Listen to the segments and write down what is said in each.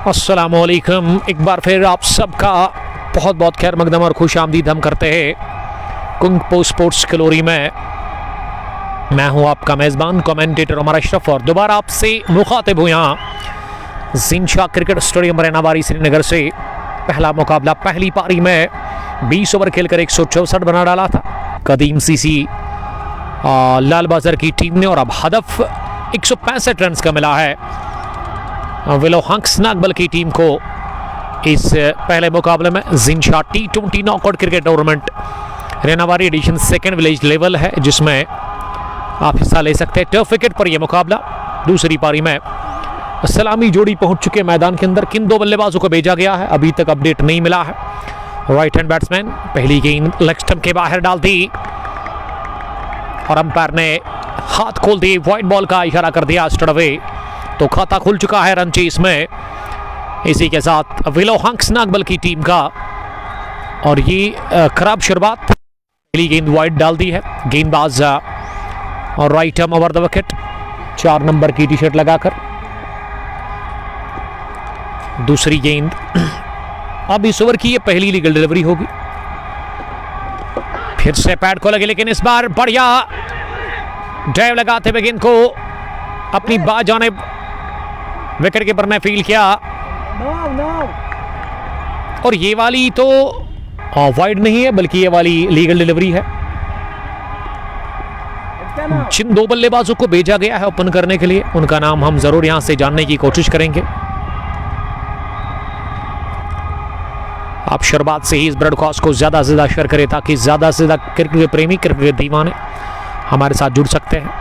अस्सलामुअलैकुम। एक बार फिर आप सबका बहुत बहुत खैर मकदम और खुश आमदीद हम करते हैं कुंग पो स्पोर्ट्स कलोरी में। मैं हूं आपका मेज़बान कमेंटेटर उमर अशरफ और दोबारा आपसे मुखातिब हूँ यहाँ जिनशाह क्रिकेट स्टेडियम रेनावारी श्रीनगर से। पहला मुकाबला पहली पारी में 20 ओवर खेलकर 164 बना डाला था कदीम सीसी लाल बाजार की टीम ने, और अब हदफ 165 रन का मिला है विलो हंक्स नागबल की टीम को। इस पहले मुकाबले में Jinshah T20 knockout cricket tournament Rainawari edition second village level है, जिसमें आप हिस्सा ले सकते हैं। टर्फ विकेट पर यह मुकाबला। दूसरी पारी में सलामी जोड़ी पहुंच चुके मैदान के अंदर। किन दो बल्लेबाजों को भेजा गया है अभी तक अपडेट नहीं मिला है। राइट हैंड बैट्समैन पहली गेंद लेग स्टंप के बाहर डाल दी और अंपायर ने हाथ खोल दी, व्हाइट बॉल का इशारा कर दिया स्टड अवे। तो खाता खुल चुका है रन चेस में। इसी के साथ विलो हंक्स नागबल की टीम का, और ये खराब शुरुआत। पहली गेंद वाइड डाल दी है गेंदबाज और right arm over the wicket 4 number की टी शर्ट लगाकर। दूसरी गेंद अब इस ओवर की ये पहली लीगल डिलीवरी होगी। फिर से पैड को लगे, लेकिन इस बार बढ़िया ड्राइव लगाते हुए गेंद को अपनी बाजानिब विकेट कीपर ने फील किया। और ये वाली तो वाइड नहीं है बल्कि ये वाली लीगल डिलीवरी है। जिन दो बल्लेबाजों को भेजा गया है ओपन करने के लिए, उनका नाम हम जरूर यहां से जानने की कोशिश करेंगे। आप शुरुआत से ही इस ब्रॉडकास्ट को ज्यादा से ज्यादा शेयर करें ताकि ज्यादा से ज्यादा क्रिकेट प्रेमी, क्रिकेट दीवाने हमारे साथ जुड़ सकते हैं।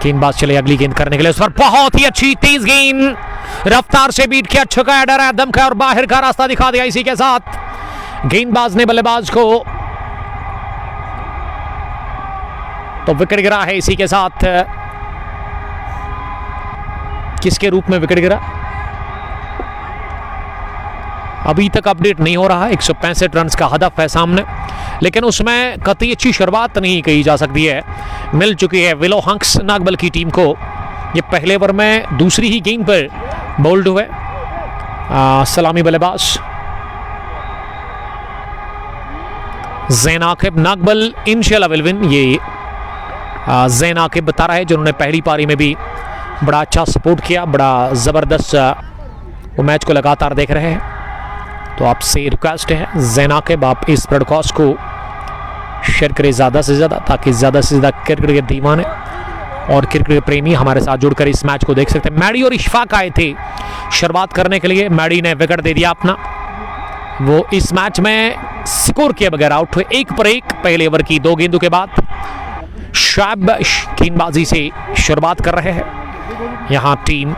गेंदबाज चले अगली गेंद करने के लिए। उस पर बहुत ही अच्छी तेज गेंद, रफ्तार से बीट किया, छुका डरा दमका और बाहर का रास्ता दिखा दिया। इसी के साथ गेंदबाज ने बल्लेबाज को तो विकेट गिरा है। इसी के साथ किसके रूप में विकेट गिरा अभी तक अपडेट नहीं हो रहा है। 165 रन का हदफ है सामने, लेकिन उसमें कतई अच्छी शुरुआत नहीं कही जा सकती है। मिल चुकी है विलो हंक्स नागबल की टीम को। ये पहले ओवर में दूसरी ही गेंद पर बोल्ड हुए सलामी बल्लेबाज ज़ैन आकिब नागबल इंशाल्लाह विल विन। ये ज़ैन आकिब बता रहा है जिन्होंने पहली पारी में भी बड़ा अच्छा सपोर्ट किया, बड़ा ज़बरदस्त वो मैच को लगातार देख रहे हैं। तो आपसे रिक्वेस्ट है ज़ैन आकिब, आप इस ब्रॉडकास्ट को शेयर करें ज़्यादा से ज़्यादा ताकि ज़्यादा से ज़्यादा क्रिकेट के दीवाने और क्रिकेट प्रेमी हमारे साथ जुड़कर इस मैच को देख सकते हैं। मैडी और इशफाक आए थे शुरुआत करने के लिए। मैडी ने विकेट दे दिया अपना। वो इस मैच में स्कोर किए बगैर आउट हुए। 1 पर 1 पहले ओवर की 2 गेंदों के बाद। शाब गेंदबाजी से शुरुआत कर रहे हैं यहाँ टीम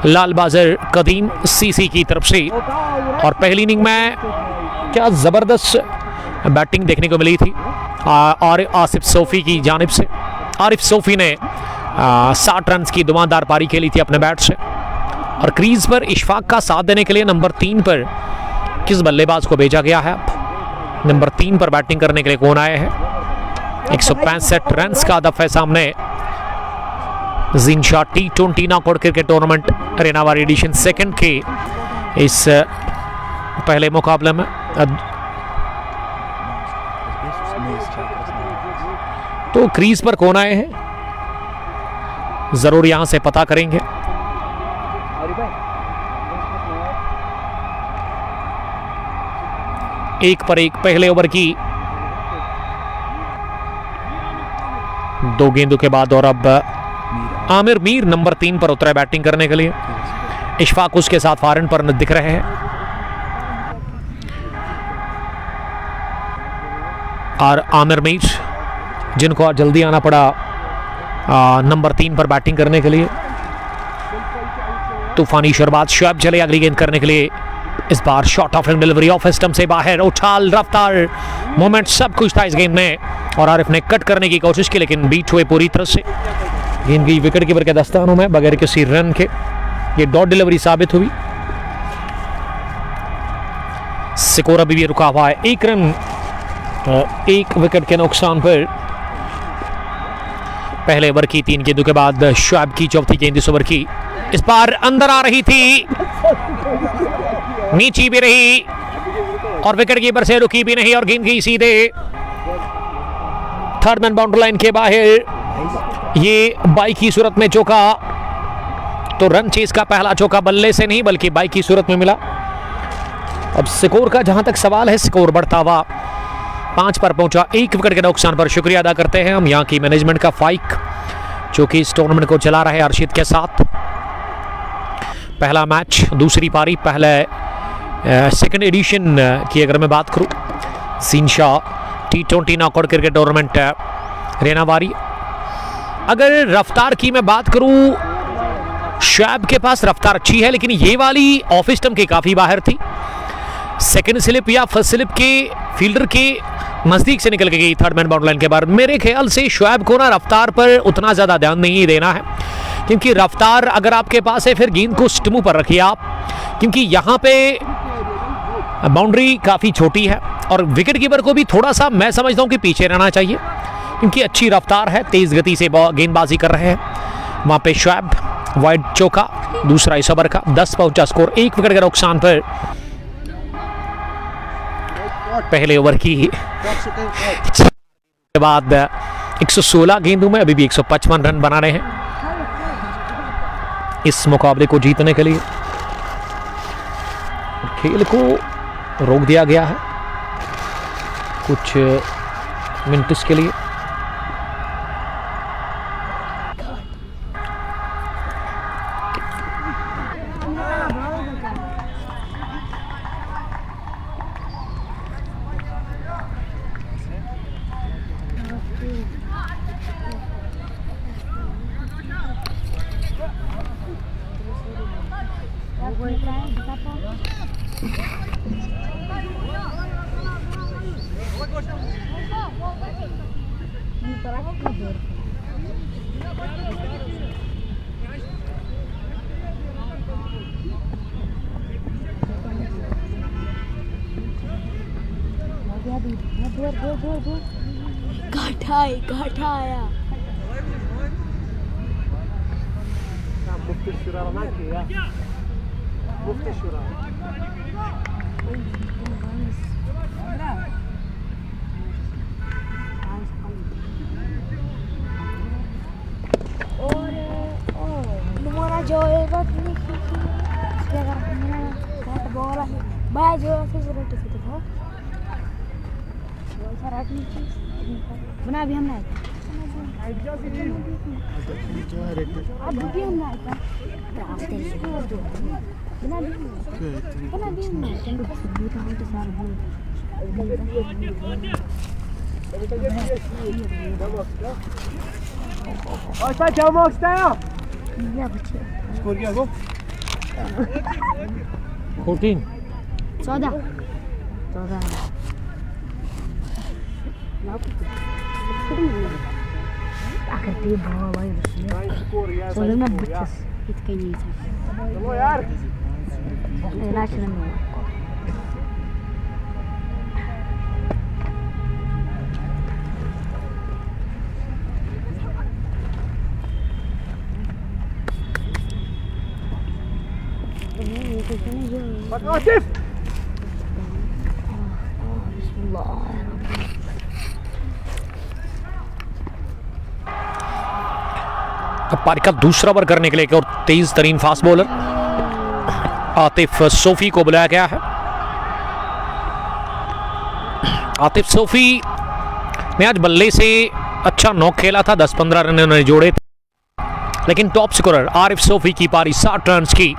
लाल बाजार कदीम सीसी की तरफ से। और पहली इनिंग में क्या ज़बरदस्त बैटिंग देखने को मिली थी और आसिफ सोफी की जानिब से। आरिफ सोफी ने 60 रन की धुआंधार पारी खेली थी अपने बैट से। और क्रीज पर इशफाक का साथ देने के लिए नंबर 3 पर किस बल्लेबाज को भेजा गया है? नंबर 3 पर बैटिंग करने के लिए कौन आए हैं? 165 रन का हदफ है सामने Jinshah T20 knockout cricket tournament Rainawari edition second के इस पहले मुकाबले में। तो क्रीज पर कौन आए हैं जरूर यहां से पता करेंगे। एक पर एक पहले ओवर की 2 गेंदों के बाद। और अब आमिर मीर नंबर 3 पर उतरा बैटिंग करने के लिए। इशफाक उसके साथ फारन पर दिख रहे हैं। और आमिर मीर जिनको जल्दी आना पड़ा नंबर 3 पर बैटिंग करने के लिए। तूफानी शुरुआत। शुएब चले अगली गेंद करने के लिए। इस बार short of delivery off stump से बाहर। उछाल, रफ्तार, मोमेंट सब कुछ था इस गेंद में। और आरिफ ने कट करने की कोशिश की लेकिन बीट हुए पूरी तरह से। गेंद की विकेट कीपर के दस्तानों में बगैर किसी रन के ये डॉट डिलीवरी साबित हुई। स्कोर अभी भी रुका हुआ है 1 रन 1 विकेट के नुकसान पर। पहले ओवर की 3 गेंदों के बाद शुएब की चौथी गेंद इस ओवर की इस बार अंदर आ रही थी, नीची भी रही और विकेट कीपर से रुकी भी नहीं और गेंद गई सीधे थर्ड मैन बाउंड्री लाइन के बाहर। ये बाई की सूरत में चौका, तो रन चेज का पहला चौका बल्ले से नहीं बल्कि बाई की सूरत में मिला। अब स्कोर का जहां तक सवाल है, स्कोर बढ़ता हुआ 5 पर पहुंचा, 1 विकेट के नुकसान पर। शुक्रिया अदा करते हैं हम यहाँ की मैनेजमेंट का, फाइक जो कि इस टूर्नामेंट को चला रहे अर्शिद के साथ। पहला मैच, दूसरी पारी, पहले सेकंड एडिशन की अगर मैं बात करूं, सीनशा T20 नॉकआउट क्रिकेट टूर्नामेंट रेनावारी। अगर रफ्तार की मैं बात करूं, शोएब के पास रफ्तार अच्छी है, लेकिन ये वाली ऑफ स्टंप के काफी बाहर थी। सेकंड स्लिप या फर्स्ट स्लिप के फील्डर के नजदीक से निकल के गई थर्ड मैन बाउंड्री लाइन के बाहर। मेरे ख्याल से शोएब को ना रफ्तार पर उतना ज्यादा ध्यान नहीं देना है, क्योंकि रफ्तार अगर आपके पास है फिर गेंद को स्टम्प पर रखिए आप, क्योंकि यहाँ पे बाउंड्री काफी छोटी है और विकेट कीपर को भी थोड़ा सा मैं समझता हूँ कि पीछे रहना चाहिए, क्योंकि अच्छी रफ्तार है, तेज गति से गेंदबाजी कर रहे हैं वहां पे शोएब। वाइड चौका, दूसरा इस ओवर का, 10 पहुंचा स्कोर, 1 विकेट के नुकसान पर। पहले ओवर की के बाद 116 गेंदों में अभी भी 155 रन बना रहे हैं इस मुकाबले को जीतने के लिए। खेल को रोक दिया गया है कुछ मिनट्स के लिए। घाटा आया। मुफ्ती शुरा ना किया, मुफ्ती शुरा तुम्हारा जो होगा बोला है भाई जो बना भी हमने Oi, क्या मॉक्स था? स्कोर क्या हो? 14 14 आखिर टीम भाव भाई उसने सोलह में 32 इतने नहीं था। चलो यार लास्ट रन में आतिफ अब पारी का दूसरा ओवर करने के लिए एक और तेज तरीन फास्ट बॉलर आतिफ सोफी को बुलाया गया है। आतिफ सोफी ने आज बल्ले से अच्छा नॉक खेला था, 10-15 रन उन्होंने जोड़े थे, लेकिन टॉप स्कोरर आरिफ सोफी की पारी 60 रन की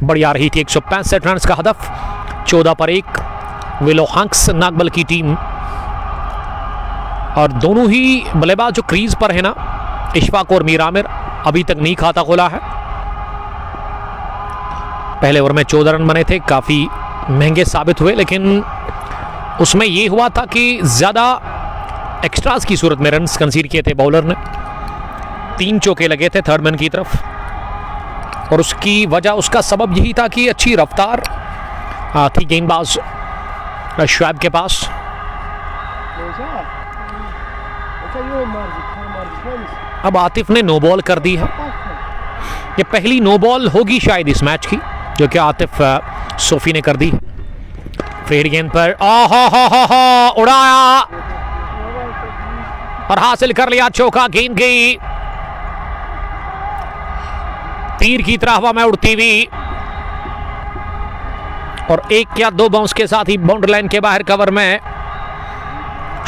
बढ़िया रही थी। 165 रन का हदफ, 14 पर 1। विलो हंक्स नागबल की टीम और दोनों ही बल्लेबाज जो क्रीज पर है ना, इशफाक और मीर आमिर, अभी तक नहीं खाता खोला है। पहले ओवर में 14 रन बने थे, काफी महंगे साबित हुए, लेकिन उसमें यह हुआ था कि ज्यादा एक्स्ट्रास की सूरत में रन कंसीड किए थे बॉलर ने। 3 चौके लगे थे थर्ड मैन की तरफ और उसकी वजह, उसका सबब यही था कि अच्छी रफ्तार थी गेंदबाज शोएब के पास। अब आतिफ ने नो बॉल कर दी है। ये पहली नो बॉल होगी शायद इस मैच की, जो कि आतिफ सोफी ने कर दी। फ्री हिट गेंद पर उड़ाया और हासिल कर लिया चौका। गेंद गई तीर की तरह हवा में उड़ती हुई और 1 या 2 बाउंस के साथ ही बाउंड्री लाइन के बाहर कवर में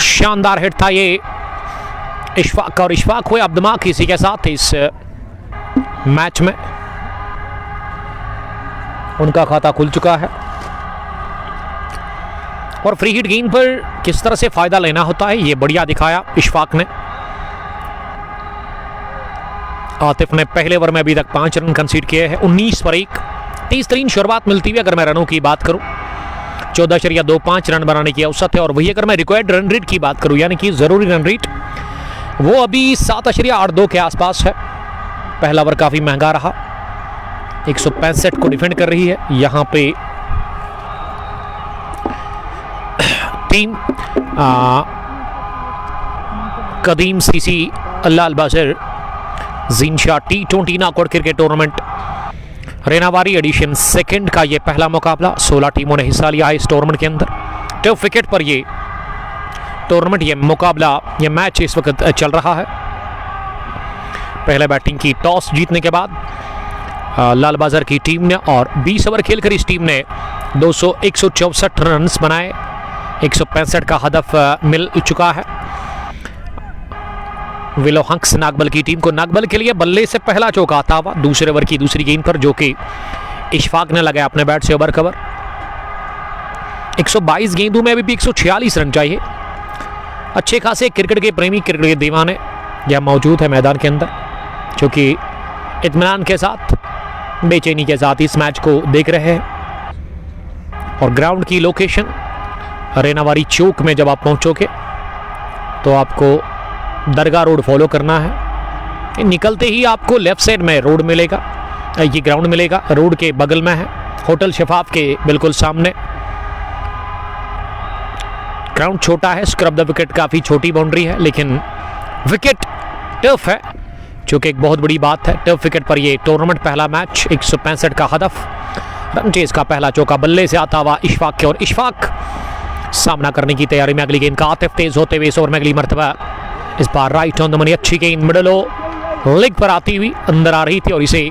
शानदार हिट था ये इशफाक का। और इशफाक हुए अब दिमाग किसी के साथ इस मैच में, उनका खाता खुल चुका है। और फ्री हिट गेंद पर किस तरह से फायदा लेना होता है ये बढ़िया दिखाया इशफाक ने। आतिफ ने पहले ओवर में अभी तक 5 रन कंसीड किए हैं, 19 पर 1। 30 शुरुआत मिलती हुई अगर मैं रनों की बात करूं 14.25 रन बनाने की औसत है। और वही अगर मैं रिक्वायर्ड रन रेट की बात करूं यानी कि जरूरी रन रेट, वो अभी 7.82 के आसपास है। पहला ओवर काफी महंगा रहा, 165 को डिफेंड कर रही है। यहां पे team Qadeem CC Lal Bazar Jinsha T20 knockout cricket tournament Rainawari edition second का ये पहला मुकाबला। 16 टीमों ने हिस्सा लिया है इस टूर्नामेंट के अंदर। टफ विकेट पर ये टूर्नामेंट, ये मुकाबला, ये मैच इस वक्त चल रहा है। पहले बैटिंग की टॉस जीतने के बाद लाल बाज़ार की टीम ने और 20 ओवर खेलकर इस टीम ने 164 रन बनाए। 165 का हदफ मिल चुका है। विलो हंक्स नागबल की टीम को नागबल के लिए बल्ले से पहला चौका आता हुआ दूसरे ओवर की दूसरी गेंद पर, जो कि इशफाक ने लगाया अपने बैट से ओवर कवर। 122 गेंदों में अभी भी 146 रन चाहिए। अच्छे खासे क्रिकेट के प्रेमी, क्रिकेट के दीवाने यह मौजूद है मैदान के अंदर, जो कि इत्मीनान के साथ, बेचैनी के साथ इस मैच को देख रहे हैं। और ग्राउंड की लोकेशन रेनावारी चौक में जब आप पहुंचोगे तो आपको दरगाह रोड फॉलो करना है। निकलते ही आपको लेफ्ट साइड में रोड मिलेगा, ये ग्राउंड मिलेगा, रोड के बगल में है, होटल शफाफ के बिल्कुल सामने। ग्राउंड छोटा है, स्क्रब द विकेट काफ़ी छोटी बाउंड्री है, लेकिन विकेट टफ है, जो कि एक बहुत बड़ी बात है। टफ विकेट पर ये टूर्नामेंट पहला मैच, 165 का हदफ, रन चेज का पहला चौका बल्ले से आता हुआ इशफाक के। और इशफाक सामना करने की तैयारी में अगली गेंद का। आतिफ तेज होते हुए इस ओवर में अगली मरतबा, इस बार राइट ऑन द मनी, अच्छी गेंद मिडल लेग पर आती हुई अंदर आ रही थी और इसे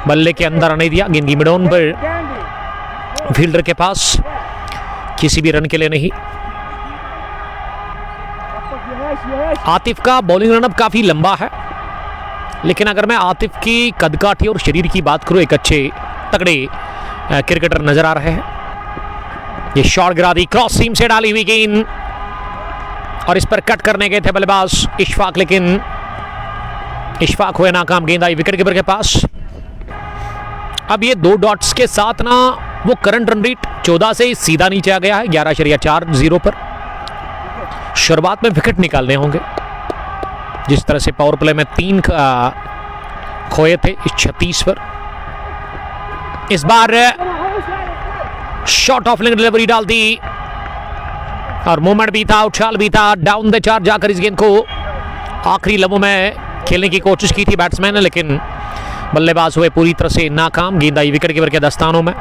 बल्ले के अंदर आने दिया। गेंद की मिड ऑन पर फील्डर के पास, किसी भी रन के लिए नहीं। आतिफ का बॉलिंग रनअप काफी लंबा है, लेकिन अगर मैं आतिफ की कदकाठी और शरीर की बात करूं, एक अच्छे तगड़े क्रिकेटर नजर आ रहे हैं। ये शॉट गिरा दी, क्रॉस सीम से डाली हुई गेंद और इस पर कट करने गए थे बल्लेबाज इशफाक, लेकिन इशफाक हुए नाकाम। गेंद आई विकेट कीपर के पास। अब ये 2 डॉट्स के साथ ना वो करंट रन रेट 14 से सीधा नीचे आ गया है 11.40 पर। शुरुआत में विकेट निकालने होंगे, जिस तरह से पावर प्ले में 3 खोए थे इस 36 पर। इस बार शॉट ऑफ लेग डिलीवरी डाल दी और मूवमेंट भी था, उछाल भी था, डाउन द चार्ज जाकर इस गेंद को आखिरी लम्हों में खेलने की कोशिश की थी बैट्समैन ने, लेकिन बल्लेबाज हुए पूरी तरह से नाकाम। गेंद आई विकेट कीपर के दस्तानों में।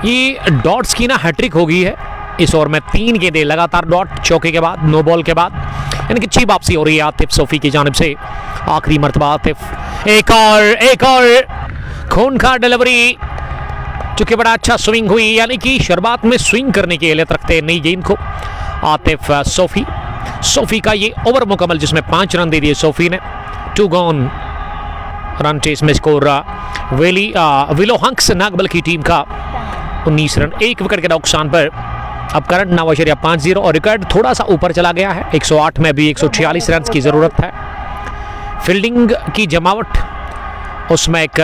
ये डॉट्स की ना हैट्रिक हो गई है इस ओवर में। 3 गेंदें लगातार डॉट, चौके के बाद, नो बॉल के बाद, यानी कि अच्छी वापसी हो रही है आतिफ सोफी की जानिब से। आखिरी मरतबा आतिफ, एक और खूनखार डिलीवरी, चूंकि बड़ा अच्छा स्विंग हुई, यानी कि शुरुआत में स्विंग करने की एहलियत रखते हैं नई गेंद को आतिफ सोफी का ये ओवर मुकम्मल, जिसमें 5 रन दे दिए सोफी ने। 2 गॉन रन चेस में स्कोर विलो हंक्स नागबल की टीम का 19 रन, 1 विकेट के नुकसान पर अब करंट 9.50 और रिकॉर्ड थोड़ा सा ऊपर चला गया है। 108 में भी 146 रन की जरूरत है। फील्डिंग की जमावट, उसमें एक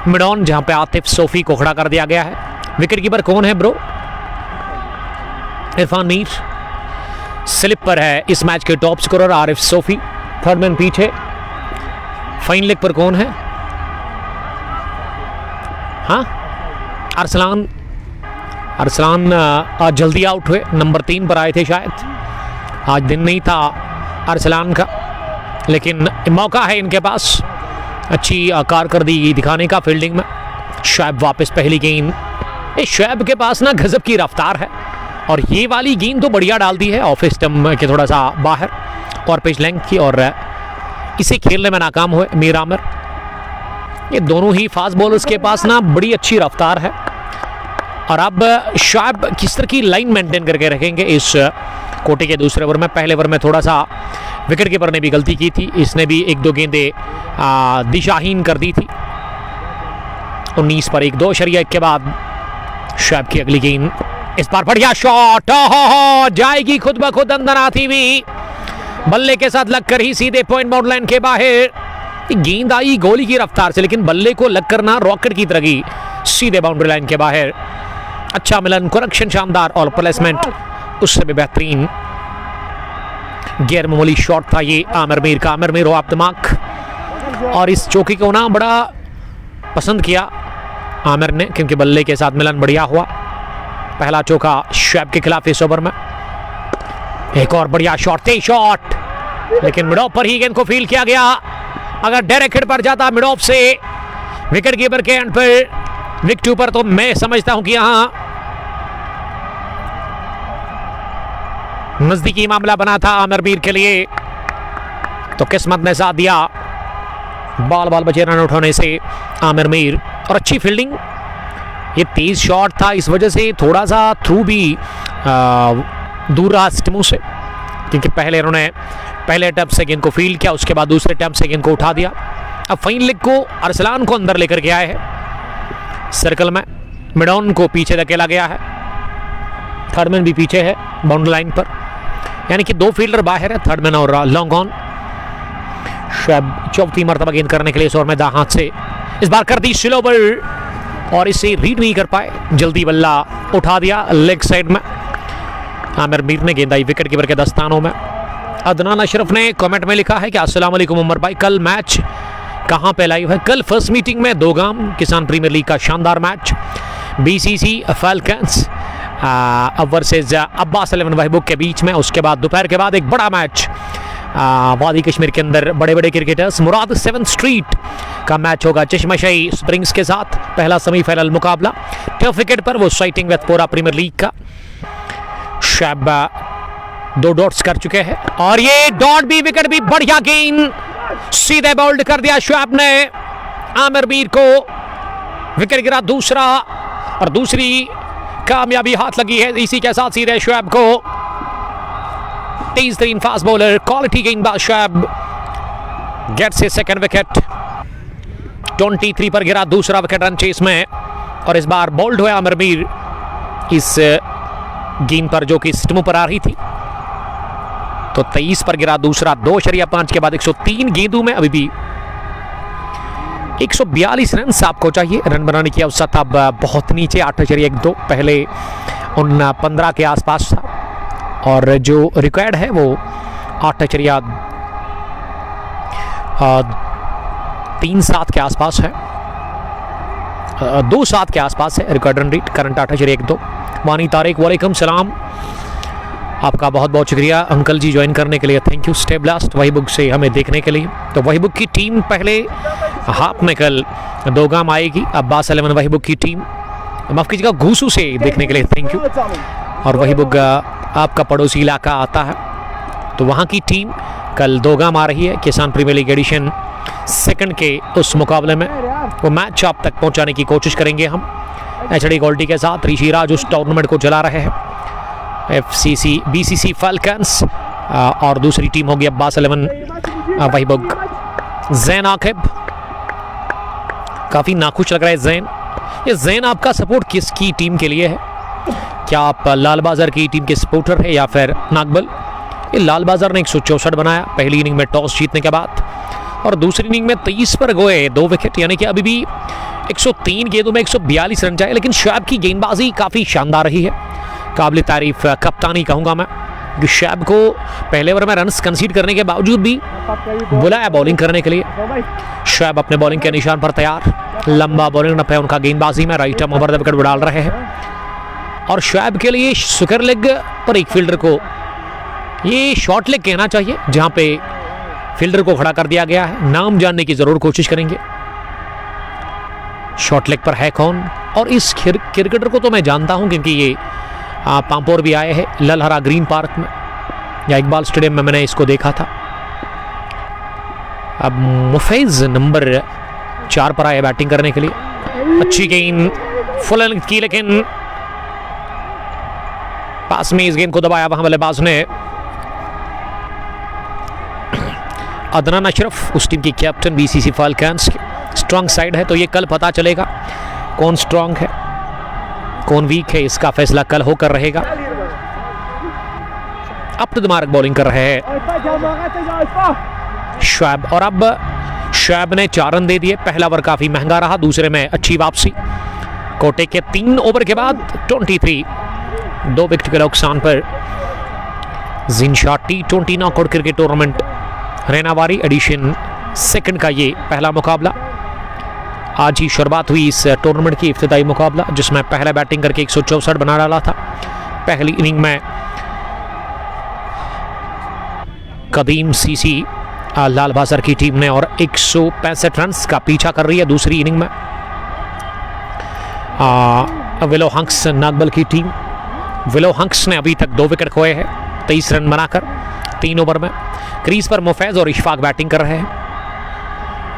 मिड ऑन जहां पे आतिफ सोफी को खड़ा कर दिया गया है। विकेट कीपर कौन है ब्रो? इरफान मीर। स्लिप पर है इस मैच के top scorer Arif Sophie, third man पीछे। फाइन लेग पर कौन है? हाँ, अरसलान आज जल्दी आउट हुए, नंबर 3 पर आए थे शायद, आज दिन नहीं था अरसलान का। लेकिन मौका है इनके पास अच्छी कारकर्दगी दिखाने का फील्डिंग में। शोएब वापस पहली गेंद। शोएब के पास ना गजब की रफ्तार है और ये वाली गेंद तो बढ़िया डाल दी है ऑफ स्टंप के थोड़ा सा बाहर और पिच लेंथ की, और इसे खेलने में नाकाम हुए मीर आमिर। ये दोनों ही फास्ट बॉलर्स के पास ना बड़ी अच्छी रफ्तार है और अब शोएब किस तरह की लाइन मेंटेन करके रखेंगे इस कोटे के दूसरे ओवर में। पहले ओवर में थोड़ा सा विकेट कीपर ने भी गलती की थी, इसने भी 1-2 गेंदें दिशाहीन कर दी थी। 19 पर 1, 2 शरिया 1 के बाद शोएब की अगली गेंद। इस बार बढ़िया शॉट, जाएगी खुद ब खुद अंदर आती हुई, बल्ले के साथ लगकर ही सीधे पॉइंट बाउंड लाइन के बाहर। गेंद आई गोली की रफ्तार से, लेकिन बल्ले को लगकर ना रॉकेट की तरह की सीधे बाउंड्री लाइन के बाहर। अच्छा मिलन, करेक्शन शानदार और प्लेसमेंट उससे भी बेहतरीन। गैर मामूली शॉट था ये आमिर मीर का। Aamir Mir of the mark और इस चौकी को ना बड़ा पसंद किया आमिर ने, क्योंकि बल्ले के साथ मिलन बढ़िया हुआ। पहला चौका शोएब के खिलाफ इस ओवर में। एक और बढ़िया शॉट, तेज शॉट, लेकिन मिड ऑफ पर ही गेंद को फील किया गया। अगर डायरेक्ट हिट पर जाता मिड ऑफ से विकेट कीपर के एंड पर विकेट ऊपर, तो मैं समझता हूं कि यहां नजदीकी मामला बना था आमिर मीर के लिए, तो किस्मत ने साथ दिया। बाल बचे रन उठाने से आमिर मीर, और अच्छी फील्डिंग। ये तेज शॉट था, इस वजह से थोड़ा सा थ्रू भी दूर रहा स्टम्पों से, क्योंकि पहले इन्होंने पहले अटैम्प्ट से गेंद को फील्ड किया, उसके बाद दूसरे अटैम्प्ट से गेंद को उठा दिया। अब फाइन लेग को अरसलान को अंदर लेकर के आए हैं सर्कल में, मिडॉन को पीछे धकेला गया है, थर्डमैन भी पीछे है बाउंड्री लाइन पर, यानी कि 2 फील्डर बाहर है, थर्डमैन और लॉन्ग ऑन। शोएब चौथी मरतबा गेंद करने के लिए इस ओवर में दाएं हाथ से, इस बार कर दी स्लो बॉल और इसे रीड नहीं कर पाए, जल्दी बल्ला उठा दिया लेग साइड में। आमिर मीर ने गेंद आई विकेट कीपर के दस्तानों में। अदनान अशरफ ने कमेंट में लिखा है कि अस्सलाम वालेकुम उमर भाई, कल मैच कहां पे लाइव है? कल फर्स्ट मीटिंग में दोगाम किसान प्रीमियर लीग का शानदार match BCC falcons versus Abbas 11 वहीबुक के बीच में। उसके बाद दोपहर के बाद एक बड़ा मैच वादी कश्मीर के अंदर बड़े बड़े क्रिकेटर्स, मुराद 7 स्ट्रीट का मैच होगा चश्मशाही स्प्रिंग्स के साथ। पहला सेमीफाइनल मुकाबला टफ विकेट पर, वो साइटिंग विद पूरा प्रीमियर लीग का। शोएब 2 डॉट्स कर चुके हैं और ये डॉट भी विकेट भी, बढ़िया गेंद सीधे बाउल्ड कर दिया शोएब ने। आमिर मीर को विकेट गिरा दूसरा और दूसरी कामयाबी हाथ लगी है इसी के साथ सीधे शोएब को। तेज तरीन फास्ट बॉलर, क्वालिटी गेंदबाज Shoaib gets his second wicket. 23 पर गिरा दूसरा विकेट रन चेस में, और इस बार बोल्ड हुआ आमिर मीर इस गेंद पर जो कि स्टम्पों पर आ रही थी। तो 23 पर गिरा दूसरा, 2.5 के बाद 103 गेंदों में अभी भी 142 रन आपको चाहिए रन बनाने की औसत अब बहुत नीचे 8.12, पहले उन 15 के आसपास था, और जो रिकॉर्ड है वो 8.37 के आसपास है, 2.7 के आसपास है रिकॉर्ड रन रेट, करंट 8.12। वानी तारिक, वालेकुम सलाम, आपका बहुत बहुत शुक्रिया अंकल जी ज्वाइन करने के लिए, थैंक यू। स्टे ब्लास्ट वहीबुक से हमें देखने के लिए। तो वहीबुक की टीम पहले हाफ में कल दोगाम आएगी, अब्बास 11 वहीबुक की टीम, माफ कीजिएगा घूसू से देखने के लिए, थैंक यू। और वहीबुक आपका पड़ोसी इलाका आता है, तो वहाँ की टीम कल दोगाम आ रही है किसान प्रीमियर लीग एडिशन 2 के उस मुकाबले में। वो मैच आप तक पहुँचाने की कोशिश करेंगे हम HD क्वालिटी के साथ। ऋषि राज उस टूर्नामेंट को चला रहे हैं, FCC BCC फैल्कन्स, और दूसरी टीम होगी अब्बास 11 वहीबुक। जैन आकिब, काफ़ी नाखुश लग रहा है जैन। ये जैन आपका सपोर्ट किसकी टीम के लिए है? क्या आप लाल बाजार की टीम के सपोर्टर है या फिर नागबल? ये लाल बाजार ने 164 बनाया पहली इनिंग में टॉस जीतने के बाद, और दूसरी इनिंग में 23 पर गए 2 विकेट, यानी कि अभी भी 103 गेंदों में 142 रन चाहिए। लेकिन शोएब की गेंदबाजी काफ़ी शानदार रही है, काबिल तारीफ कप्तानी कहूँगा मैं, कि शोएब को पहले ओवर में रन्स कंसीड करने के बावजूद भी बुलाया बॉलिंग करने के लिए। शोएब अपने बॉलिंग के निशान पर तैयार, लंबा बॉलिंग नप है उनका गेंदबाजी में, right arm over the wicket डाल रहे हैं। और शोएब के लिए स्क्वायर लेग पर एक फील्डर को ये शॉर्ट लेग कहना चाहिए, जहाँ पे फील्डर को खड़ा कर दिया गया है, नाम जानने की जरूर कोशिश करेंगे। शॉर्ट लेग पर है कौन? और इस क्रिकेटर को तो मैं जानता हूं क्योंकि ये पांपोर भी आए हैं ललहरा ग्रीन पार्क में या इकबाल स्टेडियम में मैंने इसको देखा था। अब मुफैज नंबर 4 पर आए बैटिंग करने के लिए। अच्छी गेंद फुल लेंथ की, लेकिन पास में इस गेंद को दबाया वहां बल्लेबाज ने। अदनान अशरफ उस टीम की कैप्टन बीसीसी फाल्कन्स की। स्ट्रांग साइड है तो ये कल पता चलेगा कौन स्ट्रांग है कौन वीक है, इसका फैसला कल होकर रहेगा। Up to the mark bowling कर रहे हैं शुएब, और अब शुएब ने 4 रन दे दिए। पहला ओवर काफी महंगा रहा, दूसरे में अच्छी वापसी। कोटे के 3 ओवर के बाद 23, 2 विकेट के नुकसान पर Jinshah T20 knockout cricket tournament Rainawari edition second का ये पहला मुकाबला। आज ही शुरुआत हुई इस टूर्नामेंट की इफ्तिताई मुकाबला, जिसमें पहले बैटिंग करके 164 बना डाला था। पहली इनिंग में कदीम सीसी लाल बाजार की टीम ने और 165 रन का पीछा कर रही है। दूसरी इनिंग में विलो हंक्स नागबल की टीम। विलो हंक्स ने अभी तक 2 विकेट खोए हैं 23 रन बनाकर 3 ओवर में। क्रीज पर मुफैज और इशफाक बैटिंग कर रहे हैं।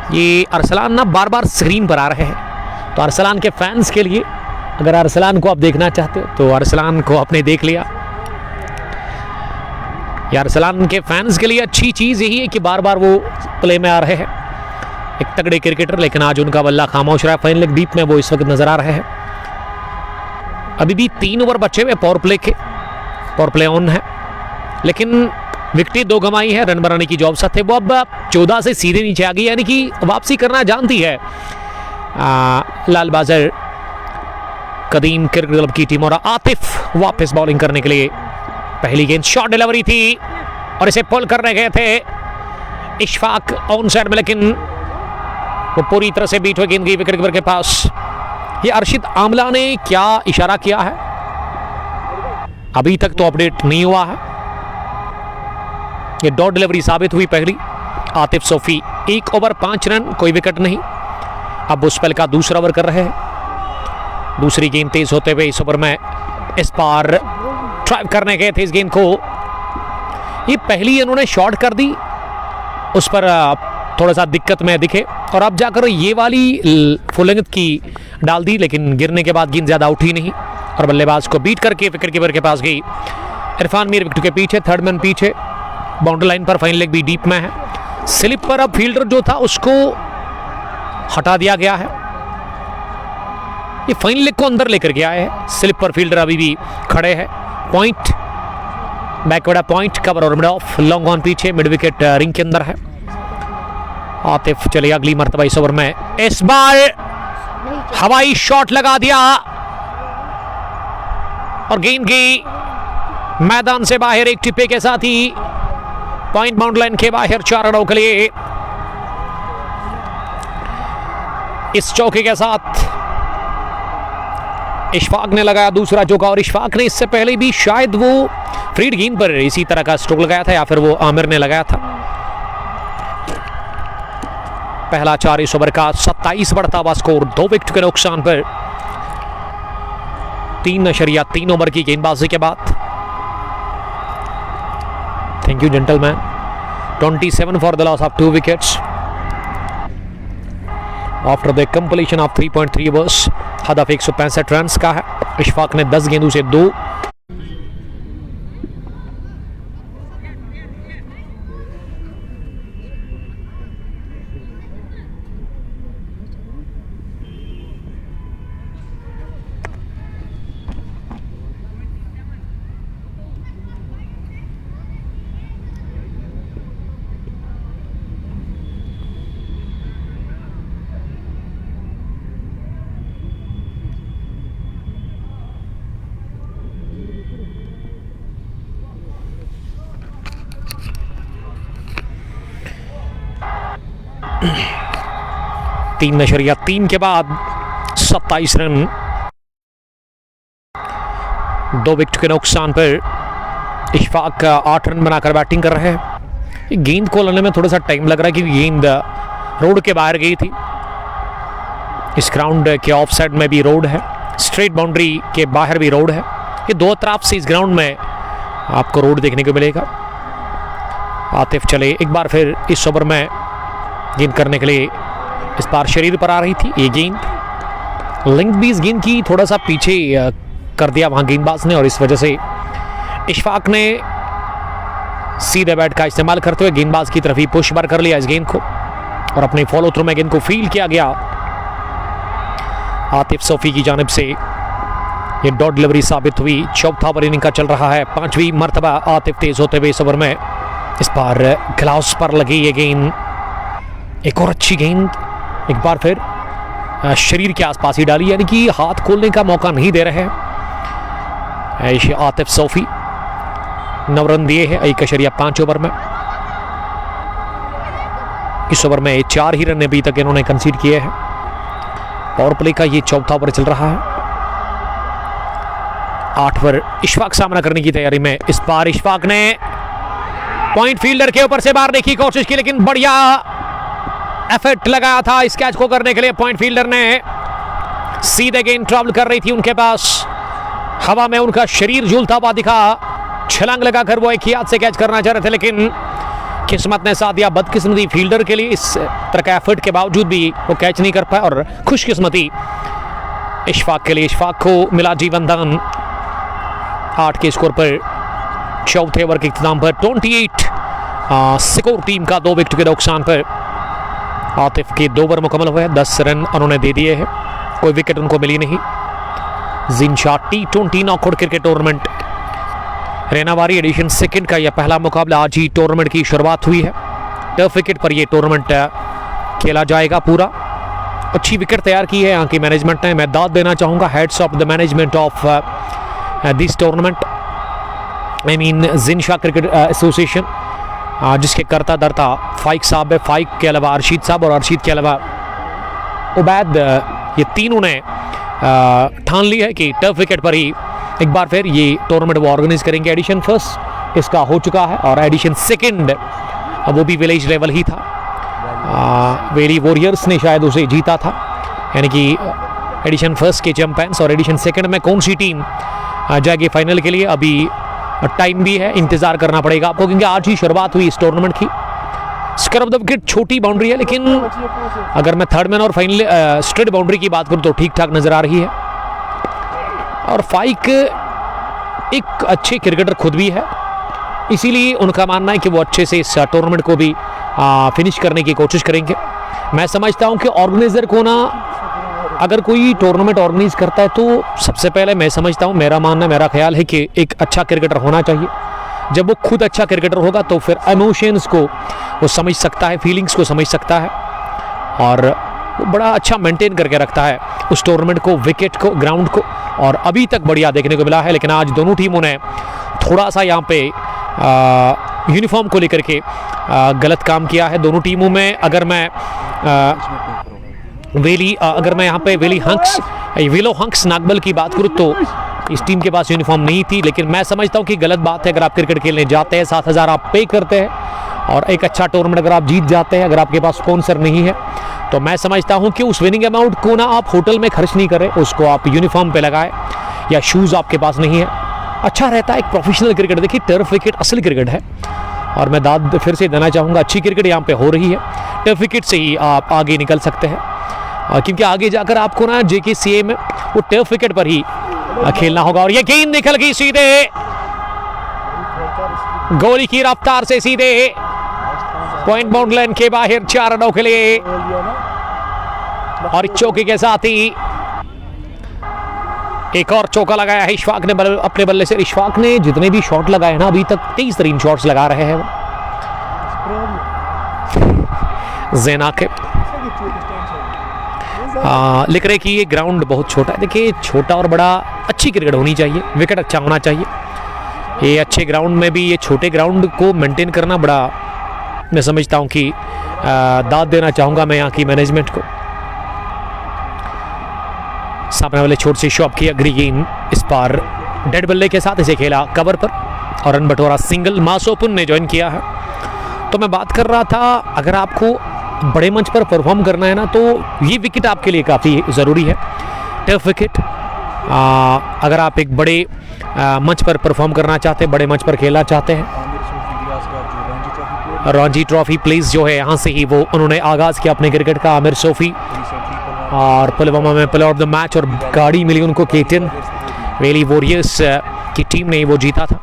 ये अरसलान ना बार बार स्क्रीन पर आ रहे हैं, तो अरसलान के फैंस के लिए, अगर अरसलान को आप देखना चाहते हो तो अरसलान को आपने देख लिया। या अरसलान के फैंस के लिए अच्छी चीज़ यही है कि बार बार वो प्ले में आ रहे हैं। एक तगड़े क्रिकेटर, लेकिन आज उनका बल्ला खामोश रहा। फाइनल लेग डीप में वो इस वक्त नजर आ रहे हैं। अभी भी 3 ओवर बचे हुए पावर प्ले के, पावर प्ले ऑन है, लेकिन विकेट 2 गंवाई है। रन बनाने की जॉब साथ है, वो अब 14 से सीधे नीचे आ गई, यानी कि वापसी करना जानती है लाल बाजार कदीम क्रिकेट क्लब की टीम। और आतिफ वापस बॉलिंग करने के लिए। पहली गेंद शॉर्ट डिलीवरी थी और इसे पुल करने गए थे इशफाक ऑन साइड में, लेकिन वो पूरी तरह से बीट हुई गेंद गई विकेट कीपर के पास। ये अर्शिद आमला ने क्या इशारा किया है अभी तक तो अपडेट नहीं हुआ है। ये डॉट डिलीवरी साबित हुई पहली। आतिफ सोफी 1 ओवर 5 रन, कोई विकेट नहीं। अब उस स्पेल का दूसरा ओवर कर रहे हैं। दूसरी गेंद तेज होते हुए इस ओवर में इस पार ड्राइव करने गए थे इस गेंद को। ये पहली इन्होंने शॉर्ट कर दी, उस पर थोड़ा सा दिक्कत में दिखे, और अब जाकर ये वाली फुल लेंथ की डाल दी, लेकिन गिरने के बाद गेंद ज्यादा उठी नहीं और बल्लेबाज को बीट करके विकेट कीपर के पास गई। इरफान मीर विकेट के पीछे, थर्ड मैन पीछे, बाउंड्री लाइन पर। फाइनल लेग भी डीप में है। स्लिप पर अब फील्डर जो था उसको हटा दिया गया है। ये फाइनल लेग को अंदर लेकर गया है। स्लिप पर फील्डर अभी भी खड़े हैं। पॉइंट, बैकवर्ड पॉइंट, कवर और मिड ऑफ, लॉन्ग ऑन पीछे, मिड विकेट रिंग के अंदर है। आतिफ चले अगली मर्तबा इस ओवर में। इस बार हवाई शॉट लगा दिया और गेंद की मैदान से बाहर एक टिप्पे के साथ ही पॉइंट बाउंड्री लाइन के बाहर 4 रनों के लिए। इस चौके के साथ इशफाक ने लगाया दूसरा चौका, और इशफाक ने इससे पहले भी शायद वो फ्रीड गेंद पर इसी तरह का स्ट्रोक लगाया था, या फिर वो आमिर ने लगाया था। पहला 4 इस ओवर का 27 बढ़ता हुआ स्कोर 2 विकेट के नुकसान पर 3.3 ओवर की गेंदबाजी के बाद। Thank you gentleman. 27 for the loss of 2 wickets after the completion of 3.3 overs. हदफ 165 रन का है। इशफाक ने 10 गेंदों से 2। तीन नशरिया 3 के बाद 27 रन, 2 विकेट के नुकसान पर इशफाक 8 रन बनाकर बैटिंग कर रहे हैं। गेंद को लाने में थोड़ा सा टाइम लग रहा है क्योंकि गेंद रोड के बाहर गई थी। इस ग्राउंड के ऑफ साइड में भी रोड है, स्ट्रेट बाउंड्री के बाहर भी रोड है। ये दो तरफ से इस ग्राउंड में आपको रोड देखने को मिलेगा। आतिफ चले एक बार फिर इस ओवर में गेंद करने के लिए, इस बार शरीर पर आ रही थी ये गेंद। लिंक भी इस गेंद की थोड़ा सा पीछे कर दिया वहां गेंदबाज ने, और इस वजह से इशफाक ने सीधे बैट का इस्तेमाल करते हुए गेंदबाज की तरफ ही पुश बार कर लिया इस गेंद को, और अपने फॉलो थ्रू में गेंद को फील किया गया आतिफ सोफी की जानिब से। ये डॉट डिलीवरी साबित हुई। चौथा ओवर इनिंग का चल रहा है, 5वीं मरतबा आतिफ तेज होते हुए इस ओवर में। इस बार ग्लाव्स पर लगी ये गेंद, एक और अच्छी गेंद, एक बार फिर शरीर के आसपास ही डाली, यानी कि हाथ खोलने का मौका नहीं दे रहे हैं आतिफ सोफी। 9 रन दिए हैं 1.5 ओवर में। इस ओवर में 4 ही रन अभी तक इन्होंने कंसीड किए हैं। पावर प्ले का ये चौथा ओवर चल रहा है। 8 ओवर इशफाक सामना करने की तैयारी में। इस बार इशफाक ने पॉइंट फील्डर के ऊपर से मारने की कोशिश की, लेकिन बढ़िया एफर्ट लगाया था इस कैच को करने के लिए पॉइंट फील्डर ने। सीधे गेंद ट्रैवल कर रही थी उनके पास, हवा में उनका शरीर झूलता हुआ दिखा। छलांग लगाकर वो एक ही हाथ से कैच करना चाह रहे थे, लेकिन किस्मत ने साथ दिया। बदकिस्मती फील्डर के लिए, इस तरह का एफर्ट के बावजूद भी वो कैच नहीं कर पाए, और खुशकिस्मती इशफाक के लिए। इशफाक को मिला जीवन दान। 8 के स्कोर पर चौथे ओवर के इख्तिताम पर 28 स्कोर टीम का 2 विकेट के नुकसान पर आतिफ के 2 ओवर मुकम्मल हुए। 10 रन उन्होंने दे दिए हैं, कोई विकेट उनको मिली नहीं। Jinshah T20 knockout cricket tournament Rainawari edition 2 का यह पहला मुकाबला आज ही टूर्नामेंट की शुरुआत हुई है। टर्फ विकेट पर यह टूर्नामेंट खेला जाएगा पूरा। अच्छी विकेट तैयार की है यहाँ की मैनेजमेंट ने, मैं दाद देना चाहूँगा। Heads off the management of this tournament, I mean Jinshah cricket association, जिसके करता धरता फाइक साहब है। फाइक के अलावा अरशीद साहब, और अरशीद के अलावा उबैद, ये तीनों ने ठान ली है कि टर्फ विकेट पर ही एक बार फिर ये टूर्नामेंट वो ऑर्गेनाइज करेंगे। एडिशन 1 इसका हो चुका है, और एडिशन 2 वो भी विलेज लेवल ही था। वेली वॉरियर्स ने शायद उसे जीता था, यानी कि एडिशन 1 के चैंपियंस। और एडिशन 2 में कौन सी टीम जाएगी फाइनल के लिए, अभी टाइम भी है, इंतजार करना पड़ेगा आपको, क्योंकि आज ही शुरुआत हुई इस टूर्नामेंट की। स्क्वायर ऑफ द विकेट छोटी बाउंड्री है, लेकिन अगर मैं थर्ड मैन और फाइनल स्ट्रेट बाउंड्री की बात करूं तो ठीक ठाक नजर आ रही है। और फाइक एक अच्छे क्रिकेटर खुद भी है, इसीलिए उनका मानना है कि वो अच्छे से इस टूर्नामेंट को भी फिनिश करने की कोशिश करेंगे। मैं समझता हूं कि ऑर्गेनाइजर को ना, अगर कोई टूर्नामेंट ऑर्गेनाइज करता है तो सबसे पहले मैं समझता हूं, मेरा मानना, मेरा ख्याल है कि एक अच्छा क्रिकेटर होना चाहिए। जब वो खुद अच्छा क्रिकेटर होगा तो फिर इमोशंस को वो समझ सकता है, फीलिंग्स को समझ सकता है, और वो बड़ा अच्छा मेंटेन करके रखता है उस टूर्नामेंट को, विकेट को, ग्राउंड को, और अभी तक बढ़िया देखने को मिला है। लेकिन आज दोनों टीमों ने थोड़ा सा यहाँ पे यूनिफॉर्म को लेकर के गलत काम किया है। दोनों टीमों में अगर मैं यहाँ पे विलो हंक्स नागबल की बात करूँ तो इस टीम के पास यूनिफॉर्म नहीं थी, लेकिन मैं समझता हूँ कि गलत बात है। अगर आप क्रिकेट खेलने जाते हैं, 7,000 आप पे करते हैं, और एक अच्छा टूर्नामेंट अगर आप जीत जाते हैं, अगर आपके पास स्पॉन्सर नहीं है, तो मैं समझता हूं कि उस विनिंग अमाउंट को ना आप होटल में खर्च नहीं करें, उसको आप यूनिफॉर्म पे लगाएं, या शूज़ आपके पास नहीं है, अच्छा रहता है। एक प्रोफेशनल क्रिकेट, देखिए टर्फ विकेट असल क्रिकेट है, और मैं दाद फिर से देना चाहूँगा, अच्छी क्रिकेट यहाँ पे हो रही है। टर्फ विकेट से ही आप आगे निकल सकते हैं, क्योंकि आगे जाकर आपको ना JKCA में वो टर्फ विकेट पर ही खेलना होगा। और ये गेंद निकल गई सीधे गोली की रफ्तार से सीधे पॉइंट बाउंड लाइन के बाहर 4 रनों के लिए, और चौके के साथ ही एक और चौका लगाया है इशफाक ने अपने बल्ले से। इशफाक ने जितने भी शॉट लगाए ना अभी तक 23 शॉट्स लगा रहे हैं ज़ैना के। लिख रहे कि ये ग्राउंड बहुत छोटा है। देखिए छोटा और बड़ा, अच्छी क्रिकेट होनी चाहिए, विकेट अच्छा होना चाहिए। ये अच्छे ग्राउंड में भी ये छोटे ग्राउंड को मेंटेन करना बड़ा, मैं समझता हूं कि दाद देना चाहूंगा मैं यहाँ की मैनेजमेंट को। सामने वाले छोटे से शॉप की अग्री गेंद, इस बार डेड बल्ले के साथ इसे खेला कवर पर, और रन बटोरा सिंगल। मासोपुन ने ज्वाइन किया है, तो मैं बात कर रहा था, अगर आपको बड़े मंच पर परफॉर्म करना है ना, तो ये विकेट आपके लिए काफ़ी ज़रूरी है, टफ विकेट। अगर आप एक बड़े मंच पर परफॉर्म करना चाहते हैं, बड़े मंच पर खेलना चाहते हैं। रणजी ट्रॉफी प्लेस जो है, यहाँ से ही वो उन्होंने आगाज़ किया अपने क्रिकेट का। आमिर सोफी और पुलवामा में प्लेयर ऑफ द मैच, और गाड़ी मिली उनको केटन वैली वॉरियर्स की टीम ने वो जीता था।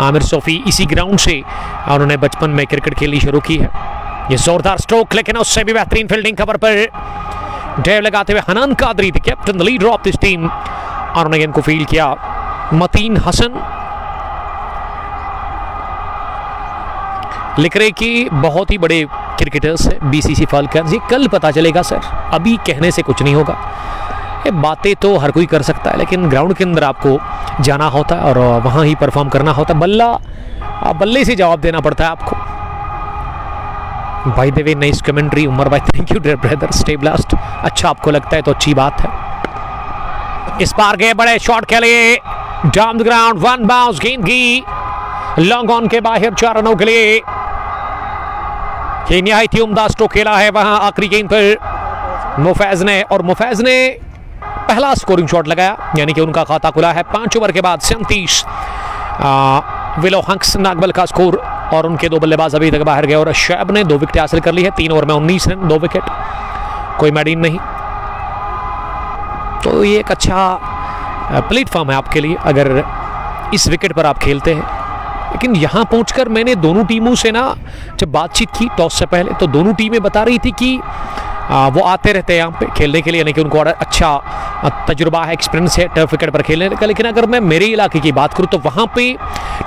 आमिर सोफी इसी ग्राउंड से उन्होंने बचपन में क्रिकेट खेलनी शुरू की है। ये जोरदार स्ट्रोक, लेकिन उससे भी बेहतरीन फील्डिंग कवर पर ड्राइव लगाते हुए हनान कादरी थे captain, the leader of this team, और उन्होंने गेंद को फील्ड किया। मतीन हसन लिख रहे कि बहुत ही बड़े क्रिकेटर्स हैं बीसीसी फाल्कन्स। ये कल पता चलेगा सर, अभी कहने से कुछ नहीं होगा। ये बातें तो हर कोई कर सकता है, लेकिन ग्राउंड के अंदर आपको जाना होता है और वहाँ ही परफॉर्म करना होता है। बल्ले से जवाब देना पड़ता है आपको। By the way, nice commentary Umar भाई, thank you dear brother. Stay blast, अच्छा आपको लगता है तो अच्छी बात है। इस बार गए बड़े शॉट के लिए down the ground, one bounce, गेंद की लॉन्ग ऑन के बाहर 4 रनों के लिए। निहायत ही उम्दा स्ट्रोक खेला है वहां आखिरी गेंद पर मुफैज ने, और मुफैज ने पहला स्कोरिंग शॉट लगाया, यानी कि उनका खाता खुला है 5 ओवर के बाद 37। विलो हंक्स नागबल का स्कोर, और उनके 2 बल्लेबाज अभी तक बाहर गए, और शैब ने 2 विकेट हासिल कर ली है। 3 ओवर में 19 रन, 2 विकेट, कोई मैडीन नहीं। तो ये एक अच्छा प्लेटफॉर्म है आपके लिए अगर इस विकेट पर आप खेलते हैं। लेकिन यहाँ पहुंचकर मैंने दोनों टीमों से ना जब बातचीत की टॉस से पहले, तो दोनों टीमें बता रही थी कि वो आते रहते हैं यहाँ पे खेलने के लिए, यानी कि उनको अच्छा तजुर्बा है, एक्सपीरियंस है टर्फ विकेट पर खेलने का। लेकिन अगर मैं मेरे इलाके की बात करूँ तो वहाँ पे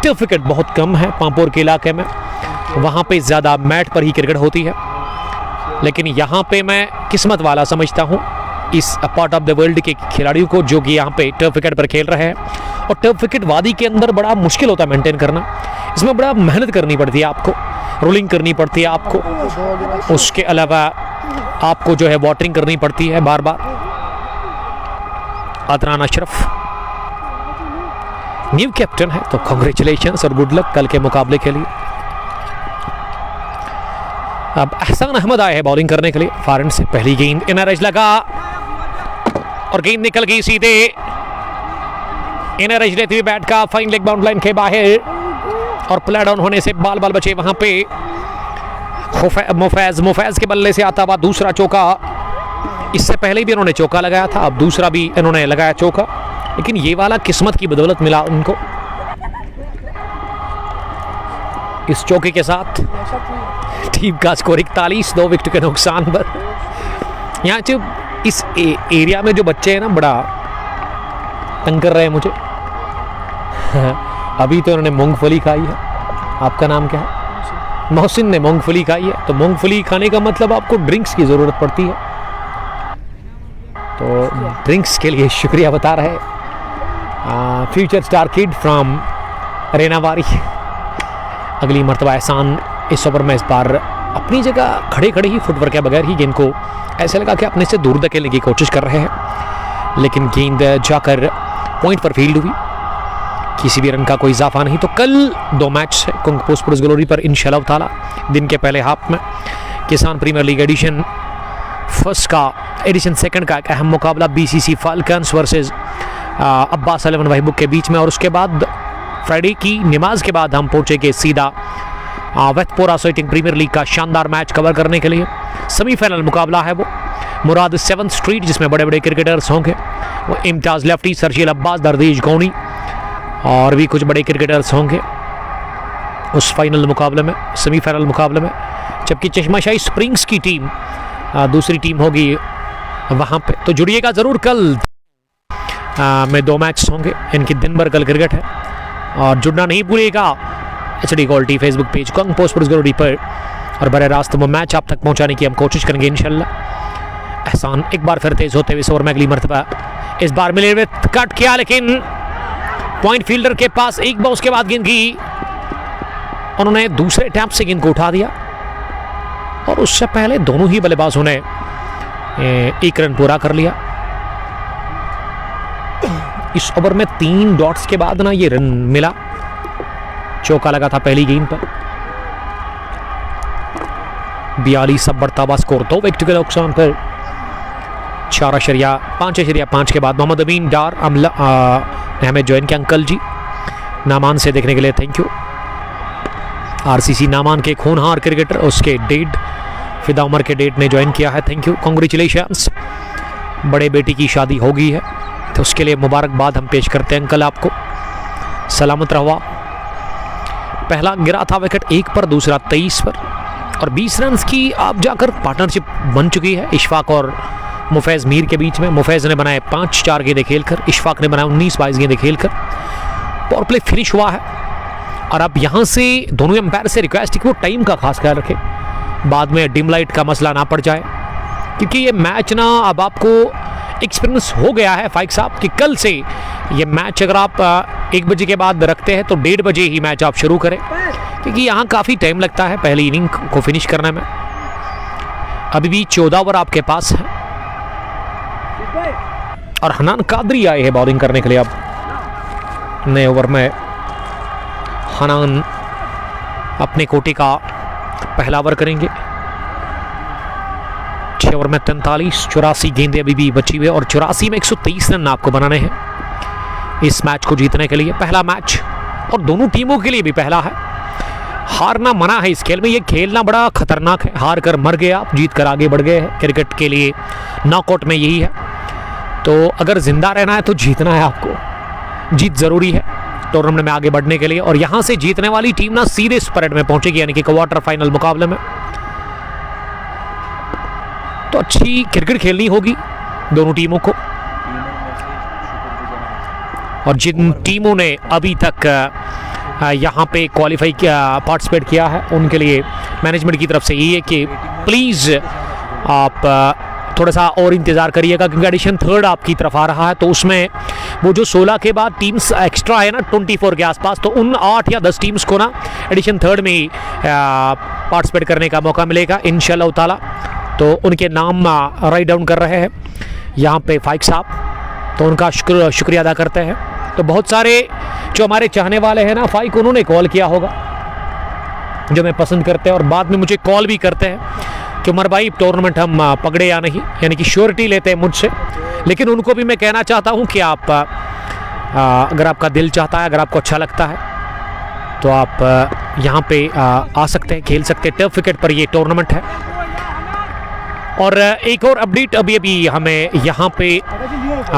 टर्फ विकेट बहुत कम है। पांपोर के इलाके में वहाँ पे ज़्यादा मैट पर ही क्रिकेट होती है। लेकिन यहाँ पे मैं किस्मत वाला समझता हूँ इस पार्ट ऑफ द वर्ल्ड के खिलाड़ियों को जो कि यहाँ पे टर्फ विकेट पर खेल रहे हैं। और टर्फ विकेट वादी के अंदर बड़ा मुश्किल होता है मेंटेन करना, इसमें बड़ा मेहनत करनी पड़ती है आपको, रोलिंग करनी पड़ती है आपको, उसके अलावा आपको जो है वाटरिंग करनी पड़ती है बार बार। अदनान अशरफ न्यू कैप्टन है, तो कांग्रेचुलेशंस और गुड लक कल के मुकाबले के लिए। अब एहसान अहमद आए हैं बॉलिंग करने के लिए फॉरन से। पहली गेंद इनर एज लगा और गेंद निकल गई सीधे इनर एज लेते हुए बैट का फाइन लेग बाउंड लाइन के बाहर, और प्ले डाउन होने से बाल बचे वहां पे। मुफैज के बल्ले से आता हुआ दूसरा चौका, इससे पहले भी इन्होंने चौका लगाया था, अब दूसरा भी इन्होंने लगाया चौका, लेकिन ये वाला किस्मत की बदौलत मिला उनको। इस चौके के साथ टीम का स्कोर 41, 2 विकेट के नुकसान पर। यहाँ जो इस एरिया में जो बच्चे हैं ना, बड़ा तंग कर रहे हैं मुझे। अभी तो इन्होंने मूंगफली खाई है। आपका नाम क्या है? मोहसिन ने मूंगफली खाई है। तो मूंगफली खाने का मतलब आपको ड्रिंक्स की ज़रूरत पड़ती है, तो ड्रिंक्स के लिए शुक्रिया बता रहे फ्यूचर स्टार किड फ्रॉम रेनावारी। अगली मरतबा एहसान इस ओवर में इस बार अपनी जगह खड़े खड़े ही फुटवर्क के बगैर ही गेंद को ऐसे लगा कि अपने से दूर धकेलने की कोशिश कर रहे हैं, लेकिन गेंद जाकर पॉइंट पर फील्ड हुई, किसी भी रन का कोई इजाफा नहीं। तो कल 2 मैच है कुंग स्पोर्ट्स ग्लोरी पर इंशाअल्लाह ताला। दिन के पहले हाफ में किसान प्रीमियर लीग एडिशन फर्स्ट का एडिशन सेकंड का एक अहम मुकाबला बीसीसी फाल्कन्स वर्सेस अब्बास 11 वहीबुक के बीच में, और उसके बाद फ्राइडे की नमाज के बाद हम पहुंचेंगे सीधा वेथपोरा सिटिंग प्रीमियर लीग का शानदार मैच कवर करने के लिए। सेमीफाइनल मुकाबला है वो मुराद 7th स्ट्रीट, जिसमें बड़े बड़े क्रिकेटर्स होंगे, वो इम्तियाज लेफ्टी, सरजील अब्बास, दरदेश गौनी और भी कुछ बड़े क्रिकेटर्स होंगे उस फाइनल मुकाबले में, सेमीफाइनल मुकाबले में। जबकि चश्माशाही स्प्रिंग्स की टीम दूसरी टीम होगी वहाँ पे। तो जुड़िएगा ज़रूर, कल में 2 मैच होंगे, इनकी दिन भर कल क्रिकेट है, और जुड़ना नहीं भूलिएगा HD quality Facebook page kung sports glory पर, और बड़े रास्ते वो मैच आप तक पहुँचाने की हम कोशिश करेंगे इंशाल्लाह। एहसान एक बार फिर तेज होते हुए इस ओवर में अगली मरतबा, इस बार मिले हुए कट किया, लेकिन पॉइंट फील्डर के पास एक बार उसके बाद गेंद की, उन्होंने दूसरे अटैम्प्ट से गेंद को उठा दिया, और उससे पहले दोनों ही बल्लेबाजों ने 1 रन पूरा कर लिया। इस ओवर में 3 डॉट्स के बाद ना ये रन मिला, चौका लगा था पहली गेंद पर। 42 सब बढ़ता हुआ स्कोर 2 विकेट के नुकसान पर 4.5 के बाद मोहम्मद अमीन डार अमला ने हमें ज्वाइन किया। अंकल जी नामान से देखने के लिए थैंक यू। आरसीसी नामान के खूनहार क्रिकेटर उसके डेड फिदा उमर के डेड ने ज्वाइन किया है, थैंक यू, कॉन्ग्रेचुलेशंस। बड़े बेटी की शादी हो गई है तो उसके लिए मुबारकबाद हम पेश करते हैं अंकल आपको, सलामत रहो। पहला गिरा था विकेट 1 पर, दूसरा 23 पर और 20 रन की आप जाकर पार्टनरशिप बन चुकी है इशफाक और मुफैज़ मीर के बीच में। मुफैज़ ने बनाए 5-4 गेंदें खेलकर, इशफाक ने बनाए 19-22 गेंदें खेलकर। पावर प्ले फिनिश हुआ है और अब यहाँ से दोनों एम्पायर से रिक्वेस्ट है कि वो टाइम का खास ख्याल रखें, बाद में डिम लाइट का मसला ना पड़ जाए, क्योंकि ये मैच ना अब आपको एक्सपीरियंस हो गया है फाइक साहब कि कल से ये मैच अगर आप 1 बजे के बाद रखते हैं तो 1:30 बजे ही मैच आप शुरू करें, क्योंकि यहाँ काफ़ी टाइम लगता है पहली इनिंग को फिनिश करने में। अभी भी 14 ओवर आपके पास है और हनान कादरी आए हैं बॉलिंग करने के लिए। अब नए ओवर में हनान अपने कोटे का पहला ओवर करेंगे। 6 ओवर में 43, 84 गेंदें अभी भी बची हुई और 84 में 123 रन आपको बनाने हैं इस मैच को जीतने के लिए। पहला मैच और दोनों टीमों के लिए भी पहला है, हारना मना है इस खेल में। ये खेलना बड़ा खतरनाक है, हार कर मर गए आप, जीत कर आगे बढ़ गए हैं। क्रिकेट के लिए नॉकआउट में यही है, तो अगर जिंदा रहना है तो जीतना है आपको, जीत जरूरी है टूर्नामेंट में आगे बढ़ने के लिए। और यहां से जीतने वाली टीम ना सीधे स्प्रेड में पहुंचेगी, यानी कि क्वार्टर फाइनल मुकाबले में। तो अच्छी क्रिकेट खेलनी होगी दोनों टीमों को, और जिन टीमों ने अभी तक यहाँ पे क्वालिफाई किया, पार्टिसिपेट किया है, उनके लिए मैनेजमेंट की तरफ से यही है कि प्लीज़ आप थोड़ा सा और इंतज़ार करिएगा, क्योंकि एडिशन 3 आपकी तरफ आ रहा है। तो उसमें वो जो 16 के बाद टीम्स एक्स्ट्रा है ना 24 के आसपास, तो उन 8 या 10 टीम्स को ना एडिशन 3 में ही पार्टिसिपेट करने का मौका मिलेगा इंशाल्लाह ताला। तो उनके नाम राइट डाउन कर रहे हैं यहाँ पे फाइक साहब, तो उनका शुक्रिया अदा करते हैं। तो बहुत सारे जो हमारे चाहने वाले हैं ना फाइक, उन्होंने कॉल किया होगा जो मैं पसंद करते हैं, और बाद में मुझे कॉल भी करते हैं कि उमर भाई टूर्नामेंट हम पकड़े या नहीं, यानी कि श्योरिटी लेते हैं मुझसे। लेकिन उनको भी मैं कहना चाहता हूं कि आप अगर आपका दिल चाहता है, अगर आपको अच्छा लगता है, तो आप यहाँ पे आ सकते हैं, खेल सकते हैं। टफ विकेट पर ये टूर्नामेंट है। और एक और अपडेट अभी हमें यहाँ पे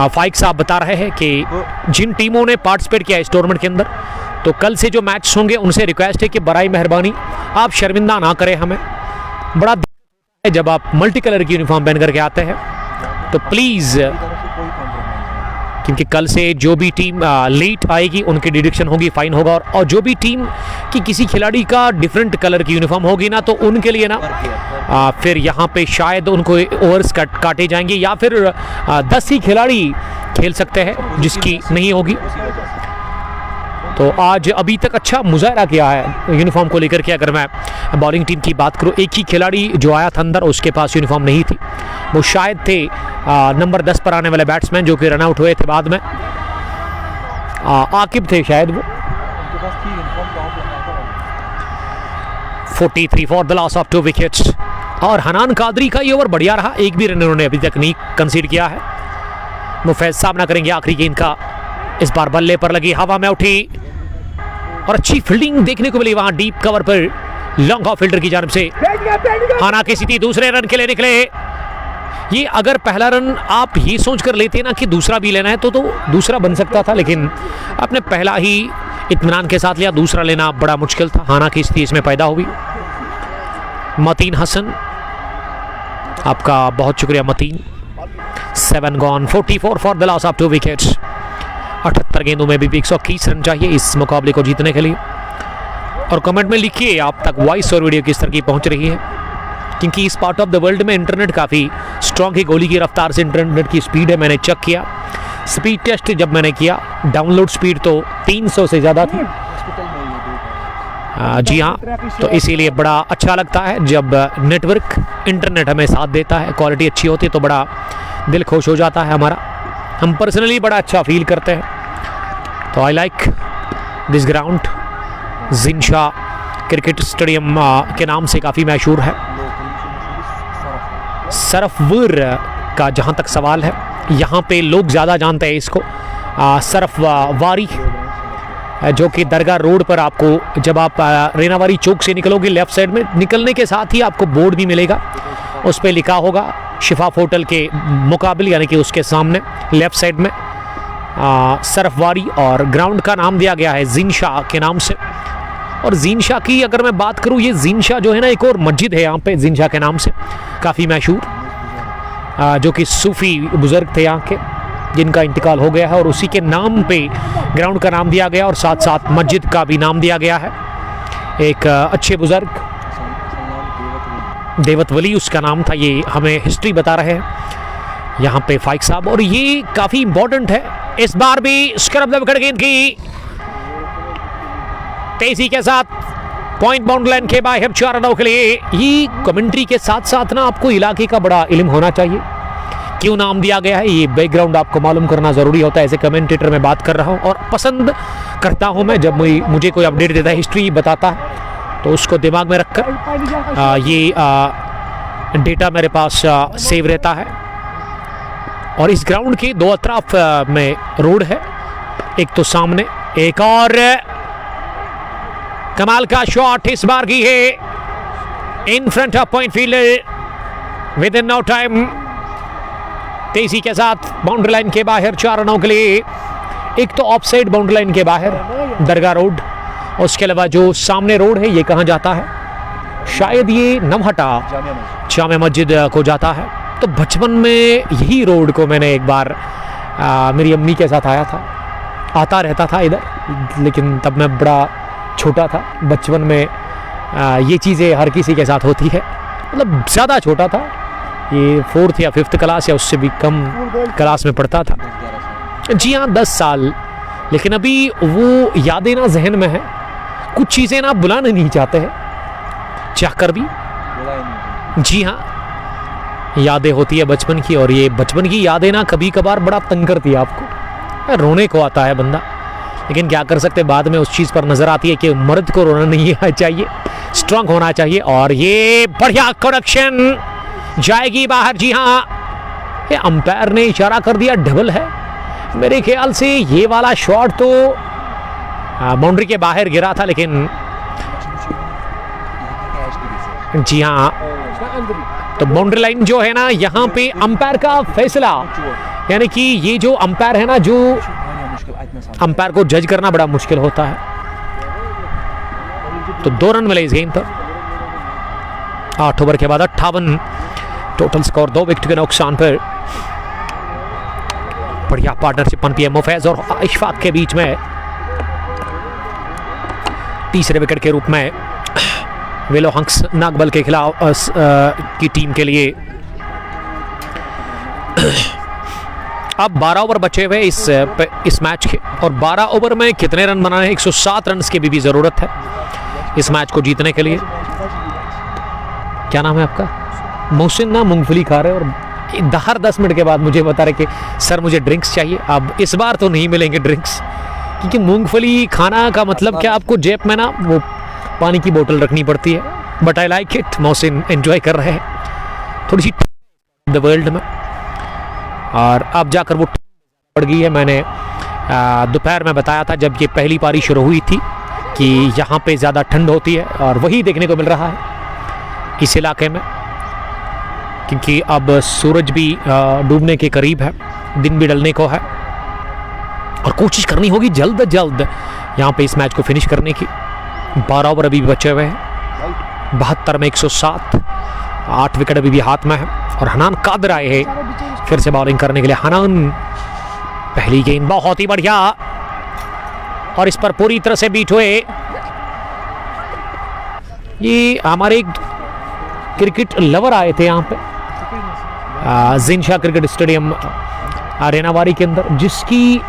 फाइक साहब बता रहे हैं कि जिन टीमों ने पार्टिसिपेट किया इस टूर्नामेंट के अंदर, तो कल से जो मैच होंगे उनसे रिक्वेस्ट है कि बराई मेहरबानी आप शर्मिंदा ना करें हमें। बड़ा है जब आप मल्टी कलर की यूनिफॉर्म पहन करके आते हैं, तो प्लीज़, क्योंकि कल से जो भी टीम लेट आएगी उनकी डिडक्शन होगी, फाइन होगा। और जो भी टीम की किसी खिलाड़ी का डिफरेंट कलर की यूनिफॉर्म होगी ना, तो उनके लिए ना फिर यहाँ पे शायद उनको ओवर्स काटे जाएंगे, या फिर 10 ही खिलाड़ी खेल सकते हैं जिसकी नहीं होगी। तो आज अभी तक अच्छा मुजाहरा किया है यूनिफॉर्म को लेकर के। अगर मैं बॉलिंग टीम की बात करूं, एक ही खिलाड़ी जो आया था अंदर, उसके पास यूनिफॉर्म नहीं थी, वो शायद थे नंबर 10 पर आने वाले बैट्समैन जो कि रन आउट हुए थे बाद में, आकिब थे शायद वो। 43 for the loss of 2 wickets. और हनान कादरी का ये ओवर बढ़िया रहा, एक भी रन उन्होंने अभी तक नहीं कंसीड किया है। मुफैज सामना करेंगे आखिरी गेंद का, इस बार बल्ले पर लगी, हवा में उठी और अच्छी फील्डिंग देखने को मिली वहां डीप कवर पर लॉन्ग ऑफ फील्डर की जानिब से। हाना की स्थिति दूसरे रन के लिए निकले। ये अगर पहला रन आप ये सोच कर लेते ना कि दूसरा भी लेना है तो दूसरा बन सकता था, लेकिन आपने पहला ही इत्मीनान के साथ लिया, दूसरा लेना बड़ा मुश्किल था। हाना की स्थिति इसमें पैदा हुई। मतीन हसन, आपका बहुत शुक्रिया Mateen. 7 gone, 44 for the loss of 2 wickets. 78 गेंदों में भी 121 रन चाहिए इस मुकाबले को जीतने के लिए। और कमेंट में लिखिए आप तक वॉइस और वीडियो किस तरह की पहुंच रही है, क्योंकि इस पार्ट ऑफ द वर्ल्ड में इंटरनेट काफ़ी स्ट्रॉन्ग है। गोली की रफ्तार से इंटरनेट की स्पीड है, मैंने चेक किया, स्पीड टेस्ट जब मैंने किया, डाउनलोड स्पीड तो 300 से ज़्यादा थी। जी हाँ, तो इसीलिए बड़ा अच्छा लगता है जब नेटवर्क इंटरनेट हमें साथ देता है, क्वालिटी अच्छी होती है तो बड़ा दिल खुश हो जाता है हमारा, हम पर्सनली बड़ा अच्छा फील करते हैं। तो आई लाइक दिस ग्राउंड। जिनशा क्रिकेट स्टेडियम के नाम से काफ़ी मशहूर है। सरफवर का जहाँ तक सवाल है, यहाँ पे लोग ज़्यादा जानते हैं इसको, सरफवारी, जो कि दरगाह रोड पर आपको जब आप रेनावारी चौक से निकलोगे लेफ़्ट साइड में, निकलने के साथ ही आपको बोर्ड भी मिलेगा, उस पर लिखा होगा शिफाफ होटल के मुकाबले यानी कि उसके सामने लेफ़्ट साइड में सरफवारी, और ग्राउंड का नाम दिया गया है जीन शाह के नाम से। और जीन शाह की अगर मैं बात करूँ, ये जीन शाह जो है ना, एक और मस्जिद है यहाँ पे जीन शाह के नाम से, काफ़ी मशहूर, जो कि सूफ़ी बुज़ुर्ग थे यहाँ के, जिनका इंतकाल हो गया है, और उसी के नाम पे ग्राउंड का नाम दिया गया और साथ साथ मस्जिद का भी नाम दिया गया है। एक अच्छे बुज़ुर्ग देवत वली उसका नाम था, ये हमें हिस्ट्री बता रहे हैं यहाँ पे फाइक साहब। और ये काफ़ी इंपॉर्टेंट है, इस बार भी स्क्रब द विकेट गेंद की तेजी के साथ पॉइंट बाउंड्री लाइन के बाहर 4 रनों के लिए। ये कमेंट्री के साथ साथ ना आपको इलाके का बड़ा इल्म होना चाहिए, क्यों नाम दिया गया है, ये बैकग्राउंड आपको मालूम करना ज़रूरी होता है। ऐसे कमेंटेटर में बात कर रहा हूँ और पसंद करता हूँ मैं, जब मुझे कोई अपडेट देता है, हिस्ट्री बताता है, तो उसको दिमाग में रखकर ये डेटा मेरे पास सेव रहता है। और इस ग्राउंड के दो अतराफ में रोड है, एक तो सामने, एक और कमाल का शॉट इस बार की है in front of point fielder with in no time, तेजी के साथ बाउंड्री लाइन के बाहर 4 रनों के लिए। एक तो ऑफ साइड बाउंड्री लाइन के बाहर दरगाह रोड, उसके अलावा जो सामने रोड है ये कहाँ जाता है, शायद ये नवहटा जामे मस्जिद को जाता है। तो बचपन में यही रोड को मैंने एक बार मेरी अम्मी के साथ आया था, आता रहता था इधर, लेकिन तब मैं बड़ा छोटा था। बचपन में ये चीज़ें हर किसी के साथ होती है, मतलब ज़्यादा छोटा था, ये 4th या 5th क्लास या उससे भी कम क्लास में पढ़ता था। जी हाँ, 10 साल। लेकिन अभी वो यादें ना जहन में है, कुछ चीज़ें ना बुलाना नहीं चाहते हैं चाहकर भी। जी हाँ, यादें होती है बचपन की, और ये बचपन की यादें ना कभी कभार बड़ा तंग करती है आपको, रोने को आता है बंदा, लेकिन क्या कर सकते, बाद में उस चीज़ पर नज़र आती है कि मर्द को रोना नहीं चाहिए, स्ट्रांग होना चाहिए। और ये बढ़िया कनेक्शन जाएगी बाहर। जी हाँ, ये अंपायर ने इशारा कर दिया डबल है, मेरे ख्याल से ये वाला शॉट तो बाउंड्री के बाहर गिरा था, लेकिन जी हाँ, तो बाउंड्री लाइन जो है ना, यहाँ पे अंपायर का फैसला, यानी कि ये जो अंपायर है ना, जो अंपायर को जज करना बड़ा मुश्किल होता है। तो 2 रन मिले इस गेंद पर। 8 ओवर के बाद 58 टोटल स्कोर, 2 विकेट के नुकसान पर। बढ़िया पार्टनरशिप बनती है मुफैज और इशफाक के बीच में। तीसरे विकेट के रूप में वेलो हंक्स नागबल के खिलाफ की टीम के लिए अब 12 ओवर बचे हुए इस मैच के, और 12 ओवर में कितने रन बनाने हैं, 107 रन की भी ज़रूरत है इस मैच को जीतने के लिए। क्या नाम है आपका? मोहसिन ना मूंगफली खा रहे, और हर 10 मिनट के बाद मुझे बता रहे कि सर मुझे ड्रिंक्स चाहिए। अब इस बार तो नहीं मिलेंगे ड्रिंक्स, क्योंकि मूंगफली खाना का मतलब क्या, आपको जेब में ना वो पानी की बोतल रखनी पड़ती है। But I like it. Mohsin enjoy कर रहे हैं थोड़ी सी द वर्ल्ड में, और अब जाकर वो पड़ गई है। मैंने दोपहर में बताया था जब ये पहली पारी शुरू हुई थी कि यहाँ पे ज़्यादा ठंड होती है, और वही देखने को मिल रहा है इस इलाके में, क्योंकि अब सूरज भी डूबने के करीब है, दिन भी ढलने को है, और कोशिश करनी होगी जल्द जल्द यहाँ पे इस मैच को फिनिश करने की। 12 ओवर अभी भी बचे हुए हैं, 72 में 107, 8 विकेट अभी भी हाथ में है, और हनान कादर आए हैं फिर से बॉलिंग करने के लिए। हनान पहली गेंद बहुत ही बढ़िया, और इस पर पूरी तरह से बीट हुए। ये हमारे क्रिकेट लवर आए थे यहाँ पे जीन शाह क्रिकेट स्टेडियम रेनावारी के अंदर, जिसकी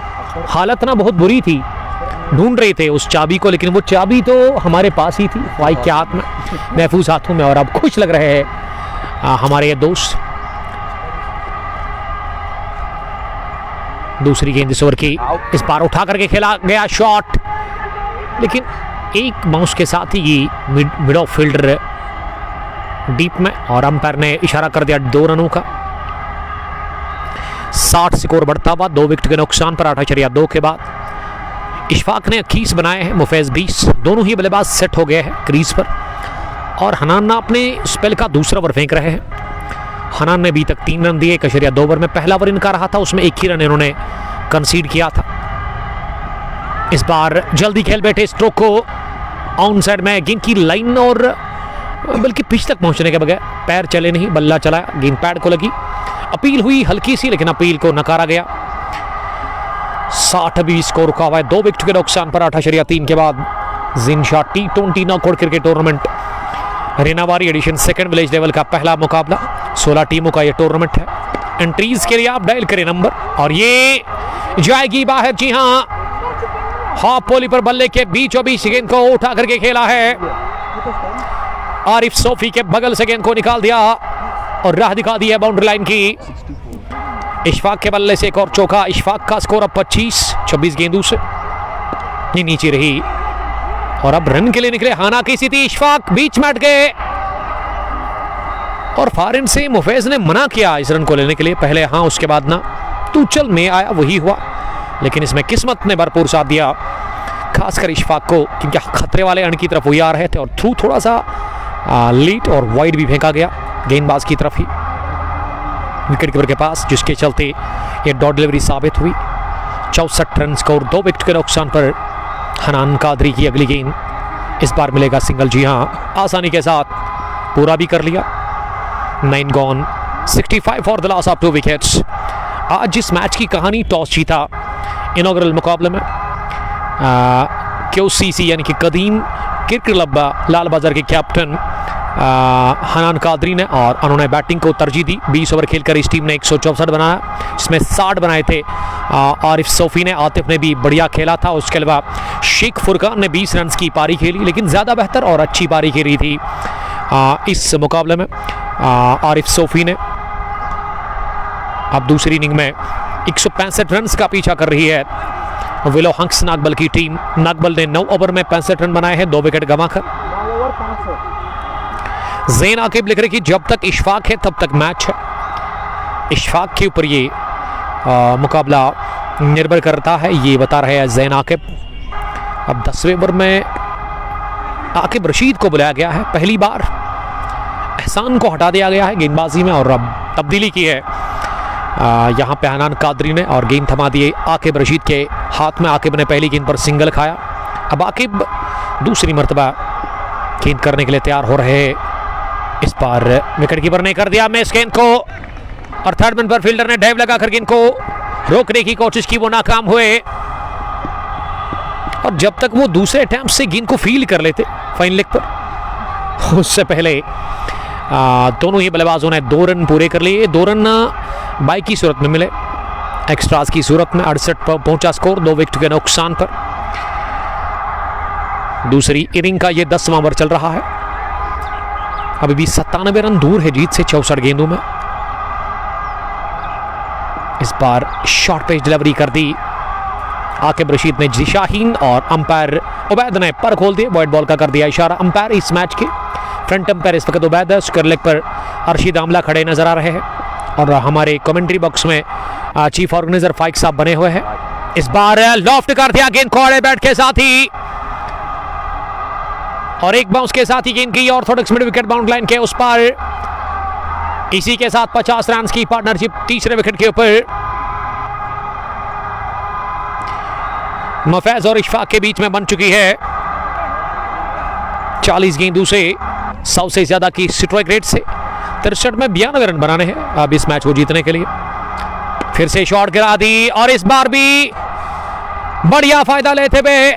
हालत ना बहुत बुरी थी, ढूंढ रहे थे उस चाबी को, लेकिन वो चाबी तो हमारे पास ही थी, फाइक के हाथ में, महफूज हाथों में, और अब खुश लग रहे हैं हमारे ये दोस्त। दूसरी गेंद इस ओवर की, इस बार उठा करके खेला गया शॉट, लेकिन एक बाउंस के साथ ही मिड ऑफ फील्डर डीप में और अंपायर ने इशारा कर दिया 2 रनों का। 60 स्कोर बढ़ता हुआ 2 विकेट के नुकसान पर 8.2 के बाद इशफाक ने 21 बनाए हैं, मुफैज 20। दोनों ही बल्लेबाज सेट हो गए हैं क्रीज पर और हनान अपने स्पेल का दूसरा ओवर फेंक रहे हैं। हनान ने अभी तक 3 रन दिए 1.2 ओवर में। पहला ओवर इनका रहा था, उसमें 1 ही रन इन्होंने कंसीड किया था। इस बार जल्दी खेल बैठे स्ट्रोक को ऑन साइड में, गेंद की लाइन और बल्कि पिच तक पहुंचने के बगैर पैर चले नहीं, बल्ला चला, गेंद पैड को लगी। अपील हुई हल्की सी, लेकिन अपील को नकारा गया। 60 भी स्कोर रुका हुआ है 2 विकेट के नुकसान पर 8.3 के बाद। Jinsha T20 knockout cricket tournament Rainawari edition second village level का पहला मुकाबला। 16 टीमों का यह टूर्नामेंट है। एंट्रीज के लिए आप डायल करें नंबर और ये जाएगी बाहर। जी हां, हाफ पोली पर बल्ले के बीचों बीच गेंद को उठा करके खेला है। आरिफ सोफी के बगल से गेंद को निकाल दिया और राह दिखा दी है बाउंड्री लाइन की। इशफाक के बल्ले से एक और चौका। इशफाक का स्कोर अब 25 गेंदों से नीचे रही और अब रन के लिए निकले। हाना की स्थिति, इशफाक बीच में अट गए और फारिन से मुफैज ने मना किया इस रन को लेने के लिए। पहले हाँ, उसके बाद ना। तूचल में आया वही हुआ, लेकिन इसमें किस्मत ने भरपूर साथ दिया, खासकर इशफाक को, क्योंकि खतरे वाले अंड की तरफ वो आ रहे थे और थ्रू थोड़ा सा लीट और वाइड भी फेंका गया गेंदबाज की तरफ ही विकेट कीपर के पास, जिसके चलते ये डॉट डिलीवरी साबित हुई। 64 रन स्कोर 2 विकेट के नुकसान पर। हनान कादरी की अगली गेंद, इस बार मिलेगा सिंगल। जी हाँ, आसानी के साथ पूरा भी कर लिया। 9 gone, 65 for the loss of 2 wickets. आज जिस मैच की कहानी टॉस जीता इनॉग्रल मुकाबले में QCC यानी कि कदीम क्रिकेट क्लब लाल बाजार के कैप्टन हनान कादरी ने, और उन्होंने बैटिंग को तरजीह दी। 20 ओवर खेलकर इस टीम ने 164 बनाया, जिसमें 60 बनाए थे आरिफ सोफी ने। आतिफ ने भी बढ़िया खेला था। उसके अलावा शेख फुरकान ने 20 रन की पारी खेली, लेकिन ज़्यादा बेहतर और अच्छी पारी खेली थी इस मुकाबले में आरिफ सोफी ने। अब दूसरी इनिंग में 165 रन का पीछा कर रही है विलो हंक्स नागबल की टीम। नागबल ने 9 ओवर में 65 रन बनाए हैं, 2 विकेट गंवाकर। ज़ैन आकिब लिख रहे कि जब तक इशफाक है तब तक मैच है। इशफाक के ऊपर ये मुकाबला निर्भर करता है, ये बता रहे हैं ज़ैन आकिब। अब 10वें ओवर में आकिब रशीद को बुलाया गया है। पहली बार एहसान को हटा दिया गया है गेंदबाजी में और अब तब्दीली की है यहाँ पे हनान कादरी ने, और गेंद थमा दिए आकिब रशीद के हाथ में। आकिब ने पहली गेंद पर सिंगल खाया। अब आकिब दूसरी मरतबा गेंद करने के लिए तैयार हो रहे हैं। इस बार विकेट कीपर ने कर दिया मिस गेंद को और थर्ड मैन पर फील्डर ने डाइव लगाकर गेंद को रोकने की कोशिश की, वो नाकाम हुए। और जब तक वो दूसरे अटेम्प्ट से गेंद को फील कर लेते फाइन लेग पर, उससे पहले दोनों ही बल्लेबाजों ने 2 रन पूरे कर लिए। 2 रन बाई की सूरत में मिले, एक्स्ट्रास की सूरत में। 68 पर पहुंचा स्कोर 2 विकेट के नुकसान पर। दूसरी इनिंग का ये 10वां ओवर चल रहा है। अभी भी 97 रन दूर है जीत से 64 गेंदों में। इस बार शॉर्ट पेज डिलीवरी कर दी आकिब रशीद ने। जिशाहीन और अंपायर उबैद ने पर खोल दिए, वाइड बॉल का कर दिया इशारा अंपायर इस मैच के। फ्रंट अंपायर इस वक्त उबैद है, स्क्वायर लेग पर अरशीद आमला खड़े नजर आ रहे हैं और हमारे कमेंट्री बॉक्स में चीफ ऑर्गेनाइजर फाइक साहब बने हुए हैं। इस बार लॉफ्ट कर दिया गेंद को आड़े बैट के साथ ही और एक बाउंस के साथ ही गेंद की Orthodox mid wicket boundary line के उस पार। इसी के साथ 50 रन की पार्टनरशिप तीसरे विकेट के ऊपर मुफैज और इशफाक के बीच में बन चुकी है। 40 गेंदों से 100 से ज्यादा की स्ट्राइक रेट से 63 में 92 रन बनाने हैं अब इस मैच को जीतने के लिए। फिर से शॉट गिरा दी और इस बार भी बढ़िया फायदा लेते हुए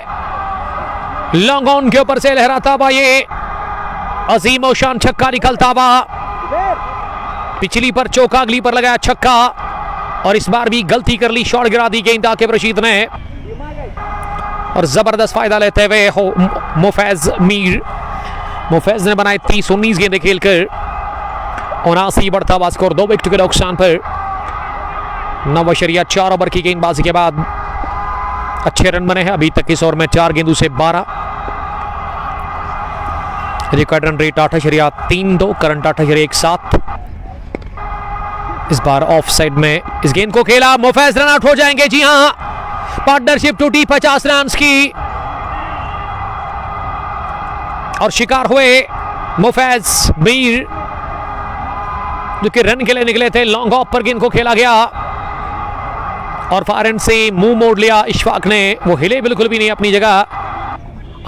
लॉन्ग ऑन के ऊपर से लहराता हुआ ये अजीम और शान छक्का निकलता हुआ। पिछली पर चौका, अगली पर लगाया छक्का और इस बार भी गलती कर ली, शॉट गिरा दी गेंद आकिब रशीद ने और जबरदस्त फायदा लेते हुए मुफैज मीर। मुफैज ने बनाए 30-19 गेंदें खेलकर 79 बढ़ता हुआ स्कोर 2 विकेट के नुकसान पर। 9.4 ओवर की गेंदबाजी के बाद अच्छे रन बने हैं अभी तक इस ओवर में। 4 गेंदों से 12। Record run rate 8.32, current 8.17। इस बार ऑफ साइड में इस गेंद को खेला, मोफेज रन आउट हो जाएंगे। जी हां, पार्टनरशिप टूटी 50 रन की और शिकार हुए मोफेज मीर, जो कि रन के लिए निकले थे। लॉन्ग ऑफ पर गेंद को खेला गया और फार एंड से मुंह मोड़ लिया इशफाक ने, वो हिले बिल्कुल भी नहीं अपनी जगह।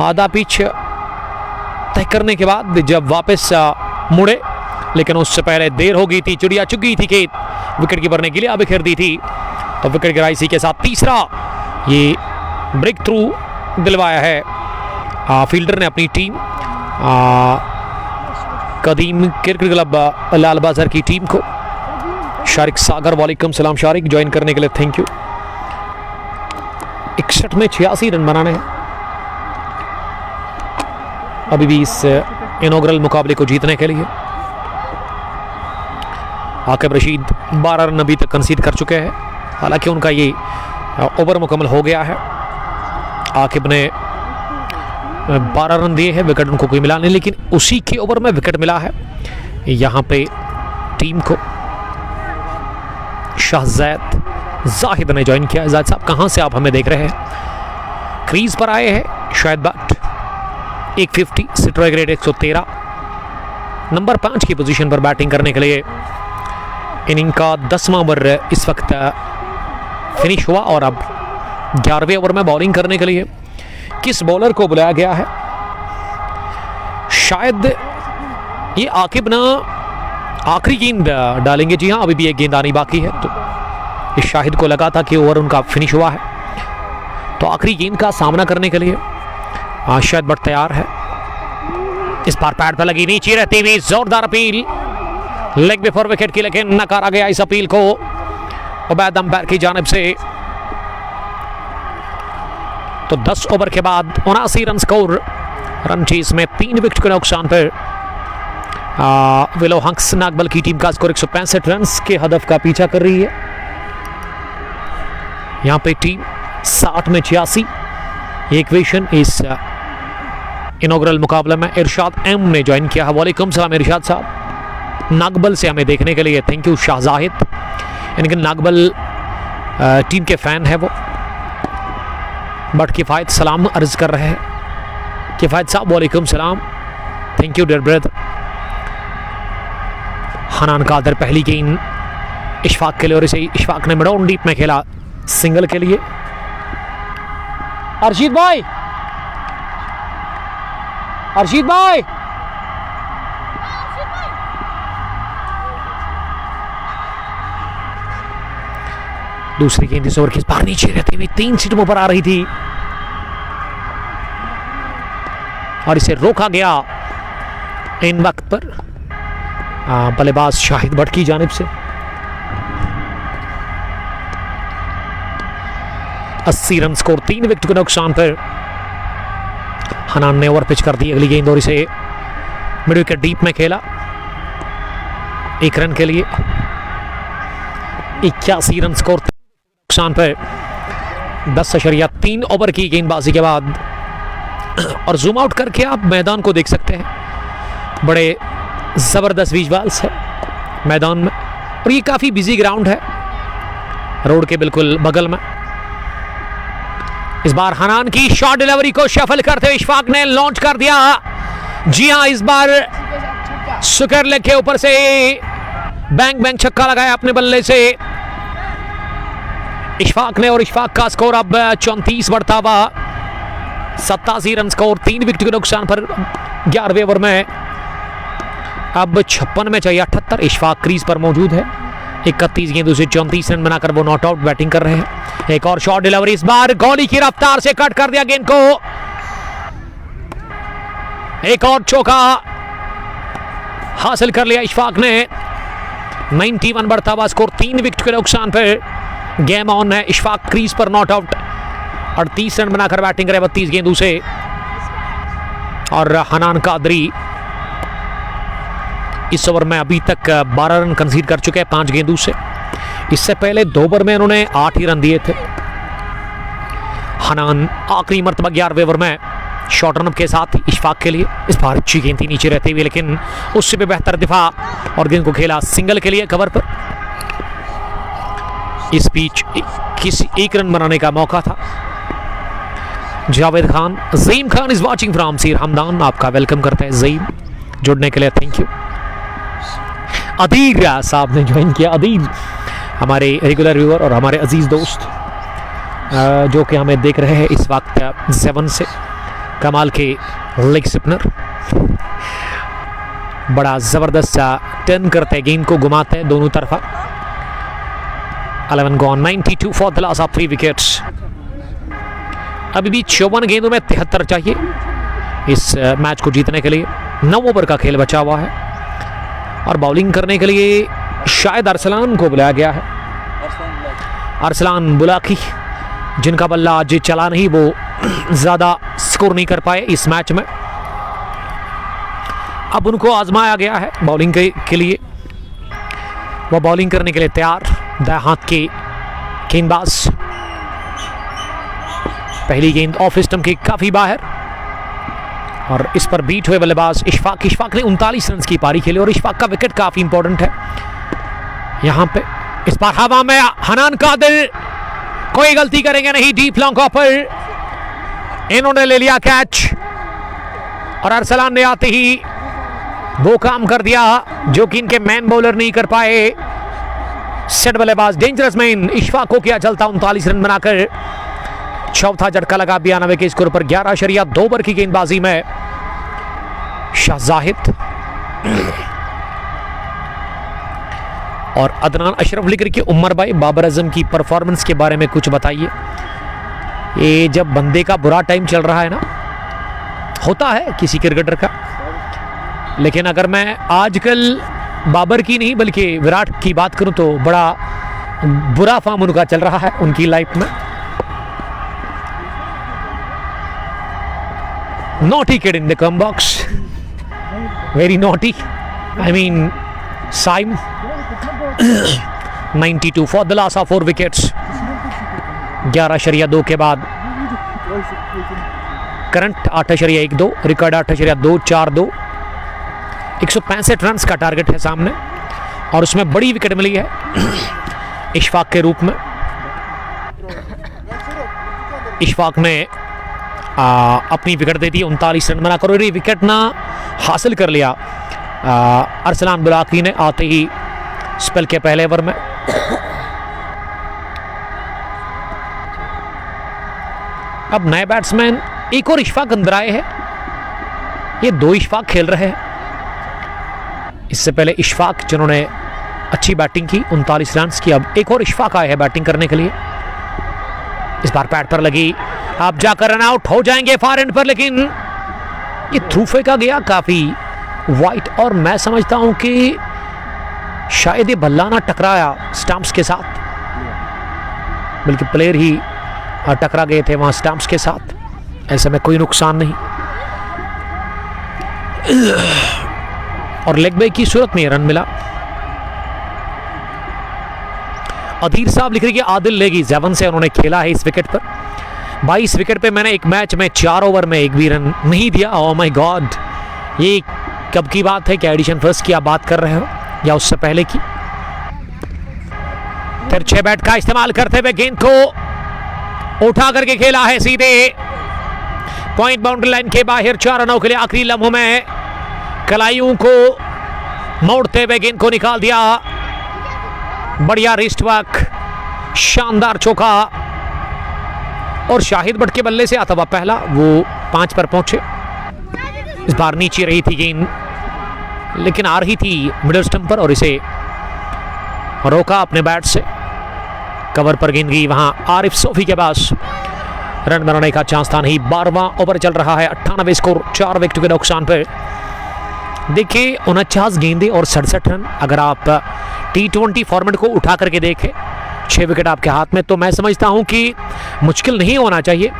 आधा पिच तय करने के बाद जब वापस मुड़े, लेकिन उससे पहले देर हो गई थी, चिड़िया चुग गई थी खेत, विकेट कीपर ने गिलिया बिखेर दी थी। तो विकेट गिराई इसी के साथ तीसरा ये ब्रेक थ्रू दिलवाया है फील्डर ने अपनी टीम कदीम क्रिकेट क्लब लाल बाजार की टीम को। शारिक सागर, वालेकुम सलाम शारिक, ज्वाइन करने के लिए थैंक यू। 61 में 86 रन बनाने हैं अभी भी इस इनॉग्रल मुकाबले को जीतने के लिए। आकिब रशीद 12 रन अभी तक कंसीड कर चुके हैं, हालांकि उनका ये ओवर मुकम्मल हो गया है। आकिब ने 12 रन दिए हैं, विकेट उनको कोई मिला नहीं, लेकिन उसी के ओवर में विकेट मिला है यहाँ पे टीम को। शाहजैद जाहिद ने ज्वाइन किया। जाहिद साहब कहाँ से आप हमें देख रहे हैं? क्रीज पर आए हैं शायद बाट 150, स्ट्राइक रेट 113, नंबर 5 की पोजीशन पर बैटिंग करने के लिए। इनिंग का 10वां ओवर इस वक्त फिनिश हुआ और अब 11वें ओवर में बॉलिंग करने के लिए किस बॉलर को बुलाया गया है? शायद ये आकिब ना आखिरी गेंद डालेंगे। जी हाँ, अभी भी एक गेंद आनी बाकी है, तो इस शाहिद को लगा था कि ओवर उनका फिनिश हुआ है, तो आखिरी गेंद का सामना करने के लिए शायद बट तैयार है। इस बार पैड पर लगी नीचे रहती हुई जोरदार अपील लेग बिफोर विकेट की, लेकिन नकारा गया इस अपील को उबैद अंपायर की जानिब से। तो 10 ओवर के बाद 79 रन स्कोर, रन चेस में 3 विकेट के नुकसान पर विलो हंक्स नागबल की टीम का स्कोर 165 रन के हदफ का पीछा कर रही है। यहां पे टीम 60 में 86। ये इक्वेशन इस इनॉग्रल मुकाबले में इरशाद एम ने ज्वाइन किया है। वालेकुम सलाम इरशाद साहब, नागबल से हमें देखने के लिए थैंक यू। शाहजाहिद, यानी कि नागबल टीम के फैन है वो, बट किफ़ायत सलाम अर्ज कर रहे हैं। किफ़ायत साहब वालेकुम सलाम, thank you dear brother. Hanan Qadir पहली गेंद इशफाक के लिए और इसे इशफाक ने मिड ऑन डीप में खेला सिंगल के लिए। अर्शीद भाई, अर्शीद भाई, दूसरी गेंद इस ओवर की बाहर नीचे रहती हुई 3 सीटों पर आ रही थी और इसे रोका गया इन वक्त पर बल्लेबाज शाहिद भट्ट की जानिब से। 80 रन स्कोर, 3 विकेट के नुकसान पर हनान ने ओवर पिच कर दी अगली गेंद और इसे मिड विकेट डीप में खेला 1 रन के लिए। 81 रन स्कोर नुकसान पर 10.3 ओवर की गेंदबाजी के बाद। और जूम आउट करके आप मैदान को देख सकते हैं, बड़े जबरदस्त विजुअल्स है मैदान में और ये काफी बिजी ग्राउंड है रोड के बिल्कुल बगल में। इस बार हनान की शॉट डिलीवरी को शफल करते हुए इशफाक ने लॉन्च कर दिया। जी हां, इस बार सुकर लेग के ऊपर से बैंग बैंग छक्का लगाया अपने बल्ले से इशफाक ने और इशफाक का स्कोर अब 34 बढ़ता हुआ 87 रन स्कोर, 3 विकेट के नुकसान पर 11वें ओवर में अब 56 में चाहिए 78। इशफाक क्रीज पर मौजूद है, 31 गेंदों से 34 रन बनाकर वो नॉट आउट बैटिंग कर रहे हैं। एक और शॉट डिलीवरी, इस बार गोली की रफ्तार से कट कर दिया गेंद को। एक और चौका हासिल कर लिया इशफाक ने, 91 बढ़ता हुआ स्कोर, 3 विकेट के नुकसान पर गेम ऑन है। इशफाक क्रीज पर नॉट आउट, 38 रन बनाकर बैटिंग करे 32 गेंदों से। और हनान कादरी इस ओवर में अभी तक 12 रन कंसीड कर चुके हैं 5 गेंदों से। इससे पहले 2 ओवर में उन्होंने 8 ही रन दिए थे। हनान आखिरी मर्तबा 11वें ओवर में शॉर्ट रन के साथ इशफाक के लिए। इस बार अच्छी गेंद थी नीचे रहते हुए, लेकिन उससे भी बेहतर दिफा और गेंद को खेला सिंगल के लिए कवर पर। इस बीच किसी एक रन बनाने का मौका था। Javed Khan, Zaim Khan is watching from Seer Hamdan, आपका वेलकम करते हैं ज़ईम, जुड़ने के लिए थैंक यू। अदीर साहब ने ज्वाइन किया। अदीर हमारे रेगुलर व्यूअर और हमारे अजीज दोस्त जो कि हमें देख रहे हैं इस वक्त 7 से। कमाल के लेग स्पिनर, बड़ा जबरदस्त सा टर्न करते हैं, गेंद को घुमाते हैं दोनों तरफा। 11 gone, 92 for the loss of 3 wickets. अभी भी 54 गेंदों में 73 चाहिए इस मैच को जीतने के लिए। 9 ओवर का खेल बचा हुआ है और बॉलिंग करने के लिए शायद अरसलान को बुलाया गया है। अरसलान बुलाकी, जिनका बल्ला आज चला नहीं, वो ज़्यादा स्कोर नहीं कर पाए इस मैच में। अब उनको आजमाया गया है बॉलिंग के लिए। वो बॉलिंग करने के लिए तैयार, दाएं हाथ के गेंदबाज। पहली गेंद ऑफ स्टंप की काफ़ी बाहर और इस पर बीट हुए बल्लेबाज इशफाक ने 39 रन की पारी खेली और इशफाक का विकेट काफ़ी इंपॉर्टेंट है यहाँ पे। इस बार हवा में हनान कादिर, कोई गलती करेंगे नहीं, डीप लॉन्ग पर इन्होंने ले लिया कैच और अरसलान ने आते ही वो काम कर दिया जो कि इनके मैन बॉलर नहीं कर पाए। सेट बल्लेबाज डेंजरस मैन इशफाक को किया चलता 39 रन बनाकर। चौथा झटका लगा 92 के स्कोर पर। 11.2 ओवर की गेंदबाजी में शाहजाहिद और अदनान अशरफ लिख के उमर भाई, बाबर आजम की परफॉर्मेंस के बारे में कुछ बताइए। ये जब बंदे का बुरा टाइम चल रहा है ना, होता है किसी क्रिकेटर का, लेकिन अगर मैं आजकल बाबर की नहीं बल्कि विराट की बात करूं तो बड़ा बुरा फॉर्म उनका चल रहा है उनकी लाइफ में। Naughty kid in the comm box, very naughty, I mean Saim. 92 for the loss of 4 wickets. 11.2 के बाद करंट 8.12, रिकॉर्ड 8.242। 165 रन का टारगेट है सामने और उसमें बड़ी विकेट मिली है इशफाक के रूप में। इशफाक ने अपनी विकेट दे दी 39 रन बनाकर और ये विकेट ना हासिल कर लिया अरसलान बुलाकी ने आते ही स्पेल के पहले ओवर में। अब नए बैट्समैन एक और इशफाक अंदर आए हैं, ये 2 इशफाक खेल रहे हैं। इससे पहले इशफाक जिन्होंने अच्छी बैटिंग की 39 रन की, अब एक और इशफाक आए हैं बैटिंग करने के लिए। इस बार पैड पर लगी, अब जाकर रन आउट हो जाएंगे फार एंड पर, लेकिन ये थ्रू फेंका गया काफी वाइट और मैं समझता हूं कि शायद ये बल्ला ना टकराया स्टंप्स के साथ, बल्कि प्लेयर ही टकरा गए थे वहां स्टंप्स के साथ। ऐसे में कोई नुकसान नहीं और लेग बाई की सूरत में रन मिला। अधीर साहब लिख रहे हैं आदिल लेगी 7 से उन्होंने खेला है इस विकेट पर। 22 विकेट पे मैंने एक मैच में 4 ओवर में एक भी रन नहीं दिया। ओह माय गॉड, ये कब की बात है? क्या एडिशन फर्स्ट की आप बात कर रहे हो या उससे पहले की? तिरछे बैट का इस्तेमाल करते हुए गेंद को उठा करके खेला है सीधे पॉइंट बाउंड्री लाइन के बाहर। 4 रनों के लिए आखिरी लम्हों में कलाइयों को मोड़ते हुए गेंद को निकाल दिया। बढ़िया रिस्ट वर्क, शानदार चौका और शाहिद भट्ट के बल्ले से आता हुआ पहला, वो 5 पर पहुंचे। इस बार नीचे रही थी गेंद लेकिन आ रही थी मिडल स्टंप पर और इसे रोका अपने बैट से। कवर पर गेंद गई, वहां आरिफ सोफी के पास रन बनाने का चांस था नहीं। 12वां ओवर चल रहा है, 98 स्कोर, 4 विकेट के नुकसान पर। देखिए 49 गेंदें और 67 रन। अगर आप T20 फॉर्मेट को उठा करके देखें, 6 विकेट आपके हाथ में, तो मैं समझता हूं कि मुश्किल नहीं होना चाहिए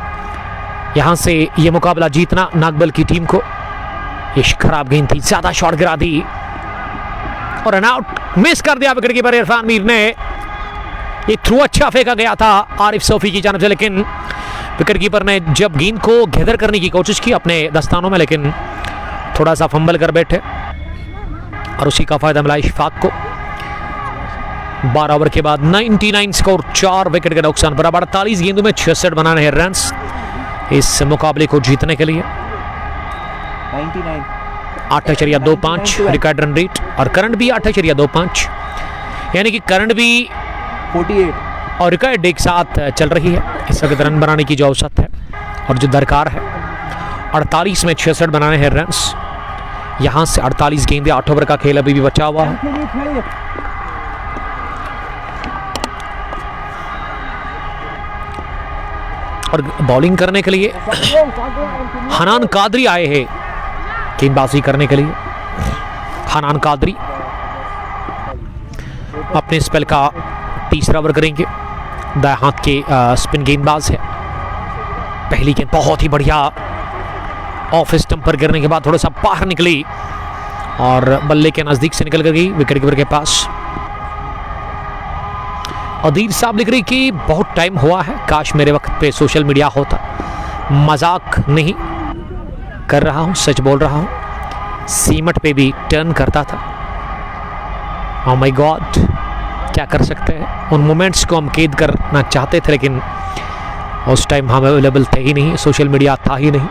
यहां से ये मुकाबला जीतना नागबल की टीम को। ये खराब गेंद थी, ज्यादा शॉट गिरा दी और रन आउट मिस कर दिया विकेट कीपर इरफान मीर ने। ये थ्रू अच्छा फेंका गया था आरिफ सोफी की जानब से, लेकिन विकेटकीपर ने जब गेंद को गैदर करने की कोशिश की अपने दस्तानों में, लेकिन थोड़ा सा फंबल कर बैठे और उसी का फायदा मिला इशफाक को। 12 ओवर के बाद 99 स्कोर, 4 विकेट के नुकसान पर। 48 गेंदों में 66 बनाने हैं रन्स इस मुकाबले को जीतने के लिए। 8.25 रिकॉर्ड रन रेट और करंट भी 8.25, यानी कि करंट भी 48 और रिकॉर्ड एक साथ चल रही है। इस वक्त रन बनाने की जो औसत है और जो दरकार है, 48 में 66 बनाने हैं रन्स। यहां से 48 गेंदें, 8 ओवर का खेल अभी भी बचा हुआ है। और बॉलिंग करने के लिए हनान कादरी आए हैं गेंदबाजी करने के लिए। हनान कादरी अपने स्पेल का तीसरा ओवर करेंगे। दाएं हाथ के स्पिन गेंदबाज है। पहली गेंद बहुत ही बढ़िया ऑफ स्टंप पर गिरने के बाद थोड़ा सा बाहर निकली और बल्ले के नजदीक से निकल कर गई विकेट कीपर के पास। अदीर साहब लिख रही कि बहुत टाइम हुआ है, काश मेरे वक्त पे सोशल मीडिया होता। मजाक नहीं कर रहा हूं, सच बोल रहा हूं। सीमट पे भी टर्न करता था। ओह माय गॉड, क्या कर सकते हैं। उन मोमेंट्स को हम कैद करना चाहते थे, लेकिन उस टाइम हम अवेलेबल थे ही नहीं, सोशल मीडिया था ही नहीं।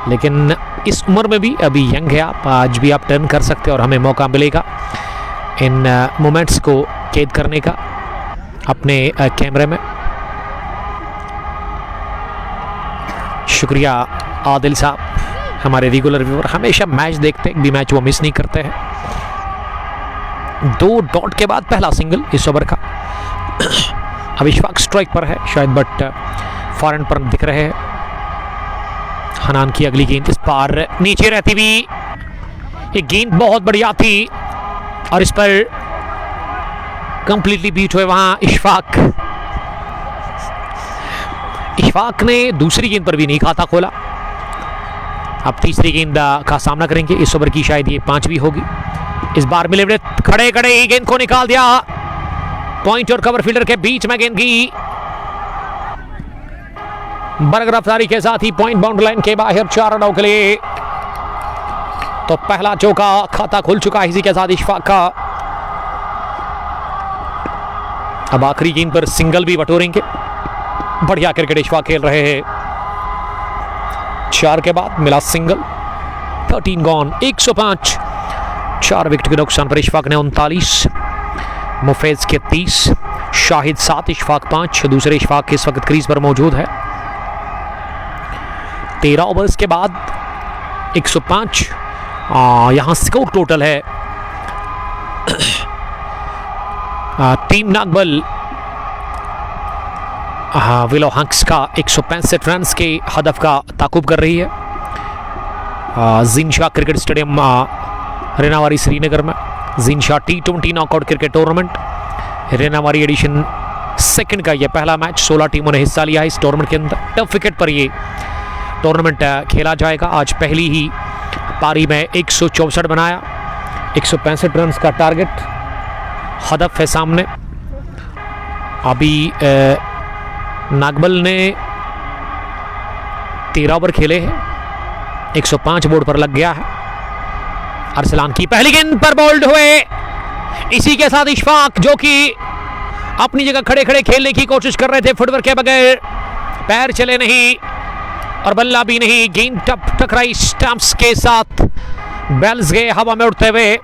लेकिन इस उम्र में भी अभी यंग है आप, आज भी आप टर्न कर सकते हैं और हमें मौका मिलेगा इन मोमेंट्स को कैद करने का अपने कैमरे में। शुक्रिया आदिल साहब, हमारे रेगुलर व्यूअर, हमेशा मैच देखते हैं, भी मैच वो मिस नहीं करते हैं। 2 डॉट के बाद पहला सिंगल इस ओवर का। अब इशफाक स्ट्राइक पर है शायद, बट फॉरन पर दिख रहे हैं। हनान की अगली गेंद इस पार नीचे रहती हुई, ये गेंद बहुत बढ़िया थी और इस पर कंप्लीटली बीट हुए वहां इशफाक। इशफाक ने दूसरी गेंद पर भी नहीं खाता खोला। अब तीसरी गेंद का सामना करेंगे। इस ओवर की शायद ये 5वीं होगी। इस बार मिले खड़े खड़े ही गेंद को निकाल दिया। पॉइंट और कवर फील्डर के बीच में गेंद की बर्ग रफ्तारी के साथ ही पॉइंट बाउंड्री लाइन के बाहर 4 रनों के लिए। तो पहला चौका खाता खुल चुका है इसी के साथ इशफाक का। अब आखिरी गेंद पर सिंगल भी बटोरेंगे। बढ़िया क्रिकेट इशफाक खेल रहे हैं। 4 के बाद मिला सिंगल। 13 गॉन, 105, 4 विकेट के नुकसान पर इशफाक ने 39, मुफैज के 30, शाहिद 7, इशफाक 5। दूसरे इशफाक इस वक्त क्रीज पर मौजूद है। 13 ओवर्स के बाद 105 यहां स्कोर टोटल है। टीम नागबल विलो हंक्स का 165 रन के हदफ का ताकुब कर रही है। जिनशाह क्रिकेट स्टेडियम रेनावारी श्रीनगर में Jinshah T20 knockout cricket tournament Rainawari edition 2 का यह पहला मैच। 16 टीमों ने हिस्सा लिया है इस टूर्नामेंट के अंदर। टफ विकेट पर ये टूर्नामेंट खेला जाएगा। आज पहली ही पारी में 164 बनाया। 165 रन का टारगेट हदफ है सामने। अभी नागबल ने 13 ओवर खेले हैं। 105 बोर्ड पर लग गया है। अरसलान की पहली गेंद पर बोल्ड हुए। इसी के साथ इशफाक, जो कि अपनी जगह खड़े खड़े खेलने की कोशिश कर रहे थे फुटवर्क के बगैर, पैर चले नहीं और बल्ला भी नहीं। गेंद टकराई स्टंप्स के साथ, बेल्स गए हवा में उड़ते हुए।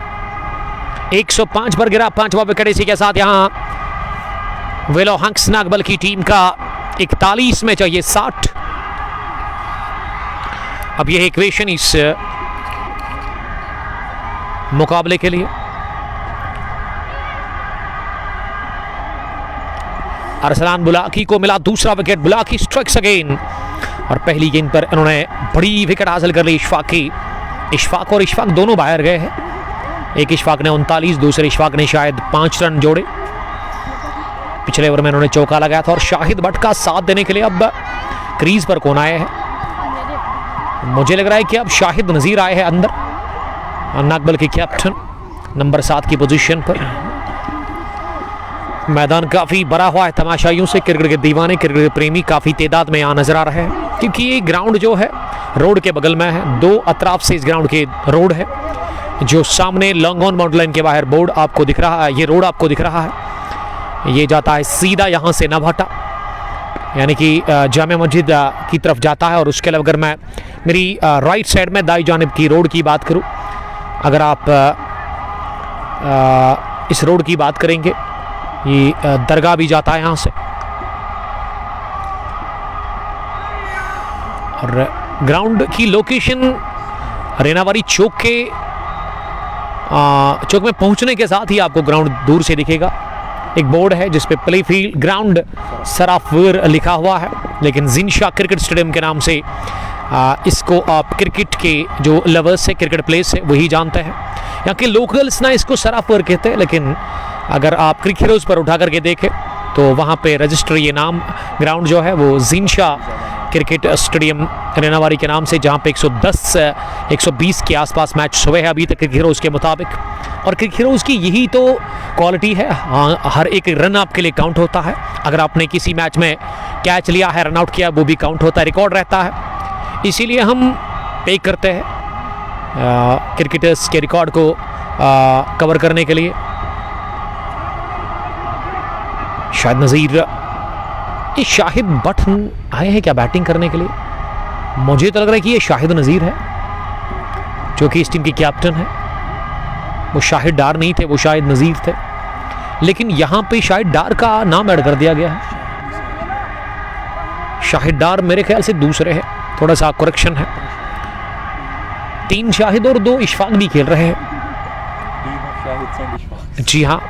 105 पर गिरा 5वां विकेट। इसी के साथ यहां विलो हंक्स नागबल की टीम का 41 में चाहिए 60। अब यह इक्वेशन इस मुकाबले के लिए। अरसलान बुलाकी को मिला दूसरा विकेट। बुलाकी स्ट्राइक्स अगेन और पहली गेंद पर इन्होंने बड़ी विकेट हासिल कर ली इशफाक की। इशफाक और इशफाक दोनों बाहर गए हैं। एक इशफाक ने 39, दूसरे इशफाक ने शायद 5 रन जोड़े। पिछले ओवर में इन्होंने चौका लगाया था और शाहिद भट्ट का साथ देने के लिए अब क्रीज पर कौन आए हैं? मुझे लग रहा है कि अब शाहिद नजीर आए हैं अंदर, नागबल के कैप्टन, नंबर 7 की पोजीशन पर। मैदान काफ़ी भरा हुआ है तमाशाइयों से। क्रिकेट के दीवाने, क्रिकेट के प्रेमी काफ़ी तादाद में यहाँ नजर आ रहे हैं, क्योंकि ये ग्राउंड जो है रोड के बगल में है। दो अतराफ से इस ग्राउंड के रोड है। जो सामने लॉन्ग ऑन बाउंड्री लाइन के बाहर बोर्ड आपको दिख रहा है, ये रोड आपको दिख रहा है, ये जाता है सीधा यहाँ से नभाटा, यानी कि जामे मस्जिद की तरफ जाता है। और उसके अलावा अगर मैं मेरी राइट साइड में दाई जानिब की रोड की बात करूँ, अगर आप इस रोड की बात करेंगे, ये दरगाह भी जाता है यहाँ से। और ग्राउंड की लोकेशन रेनावारी चौक के चौक में पहुंचने के साथ ही आपको ग्राउंड दूर से दिखेगा। एक बोर्ड है जिस पे प्ले फील्ड ग्राउंड सराफर लिखा हुआ है, लेकिन जिनशा क्रिकेट स्टेडियम के नाम से इसको आप क्रिकेट के जो लवर्स है, क्रिकेट प्लेस है, वही जानते हैं। यहाँ के लोकल्स ना इसको सराफर कहते हैं, लेकिन अगर आप क्रिकेट हीरोज़ पर उठा करके देखें तो वहाँ पे रजिस्टर ये नाम ग्राउंड जो है वो जिनशा क्रिकेट स्टेडियम रेनावारी के नाम से, जहाँ पे 110-120 के आसपास मैच हुए हैं अभी तक क्रिकेट हीरोज़ के मुताबिक। और क्रिकेट हीरोज़ की यही तो क्वालिटी है, हाँ, हर एक रन आपके लिए काउंट होता है। अगर आपने किसी मैच में कैच लिया है, रन आउट किया, वो भी काउंट होता है, रिकॉर्ड रहता है। इसीलिए हम पे करते हैं क्रिकेटर्स के रिकॉर्ड को कवर करने के लिए। शाहिद नज़ीर, ये शाहिद बटन आए हैं क्या बैटिंग करने के लिए? मुझे तो लग रहा है कि ये शाहिद नज़ीर है, जो कि इस टीम की कैप्टन है। वो शाहिद डार नहीं थे, वो शाहिद नज़ीर थे, लेकिन यहाँ पे शाहिद डार का नाम ऐड कर दिया गया है। शाहिद डार मेरे ख्याल से दूसरे हैं, थोड़ा सा करेक्शन है। 3 शाहिद और 2 इशफाक भी खेल रहे हैं। जी हाँ,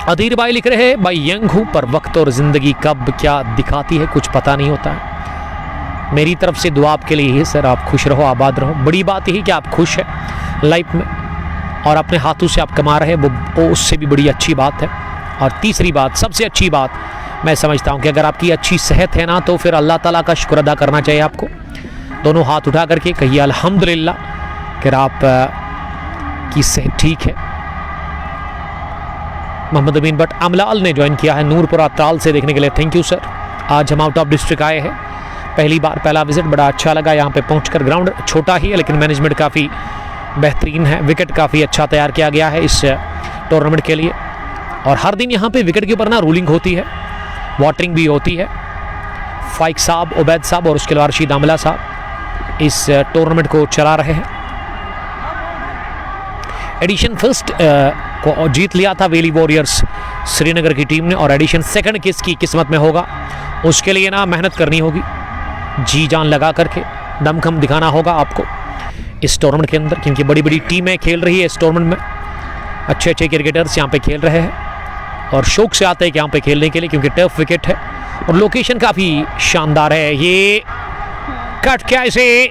अधीर भाई लिख रहे हैं, भाई यंग हूँ पर वक्त और ज़िंदगी कब क्या दिखाती है कुछ पता नहीं होता है। मेरी तरफ से दुआ आपके लिए है सर, आप खुश रहो, आबाद रहो। बड़ी बात यही कि आप खुश हैं लाइफ में और अपने हाथों से आप कमा रहे हैं, वो उससे भी बड़ी अच्छी बात है। और तीसरी बात, सबसे अच्छी बात मैं समझता हूँ कि अगर आपकी अच्छी सेहत है ना, तो फिर अल्लाह ताला का शुक्र अदा करना चाहिए आपको। दोनों हाथ उठा करके कहिए अल्हम्दुलिल्लाह कि आप की सेहत ठीक है। मोहम्मद अमीन बट अमलाल ने ज्वाइन किया है नूरपुरा ताल से देखने के लिए, थैंक यू सर। आज हम आउट ऑफ डिस्ट्रिक्ट आए हैं, पहली बार, पहला विजिट, बड़ा अच्छा लगा यहाँ पे पहुंचकर। ग्राउंड छोटा ही है लेकिन मैनेजमेंट काफ़ी बेहतरीन है, विकेट काफ़ी अच्छा तैयार किया गया है इस टूर्नामेंट के लिए। और हर दिन यहाँ पे विकेट के ऊपर ना रूलिंग होती है, वाटरिंग भी होती है। फाइक साहब, उबैद साहब और उसके बाद रशीद आमला साहब इस टूर्नामेंट को चला रहे हैं। एडिशन फर्स्ट को जीत लिया था वेली वॉरियर्स श्रीनगर की टीम ने, और एडिशन सेकंड किसकी किस्मत में होगा उसके लिए ना मेहनत करनी होगी, जी जान लगा करके दमखम दिखाना होगा आपको इस टूर्नामेंट के अंदर, क्योंकि बड़ी बड़ी टीमें खेल रही है इस टूर्नामेंट में। अच्छे अच्छे क्रिकेटर्स यहाँ पे खेल रहे हैं और शौक से आते हैं यहाँ पे खेलने के लिए, क्योंकि टफ विकेट है और लोकेशन काफ़ी शानदार है। ये कट क्या इसे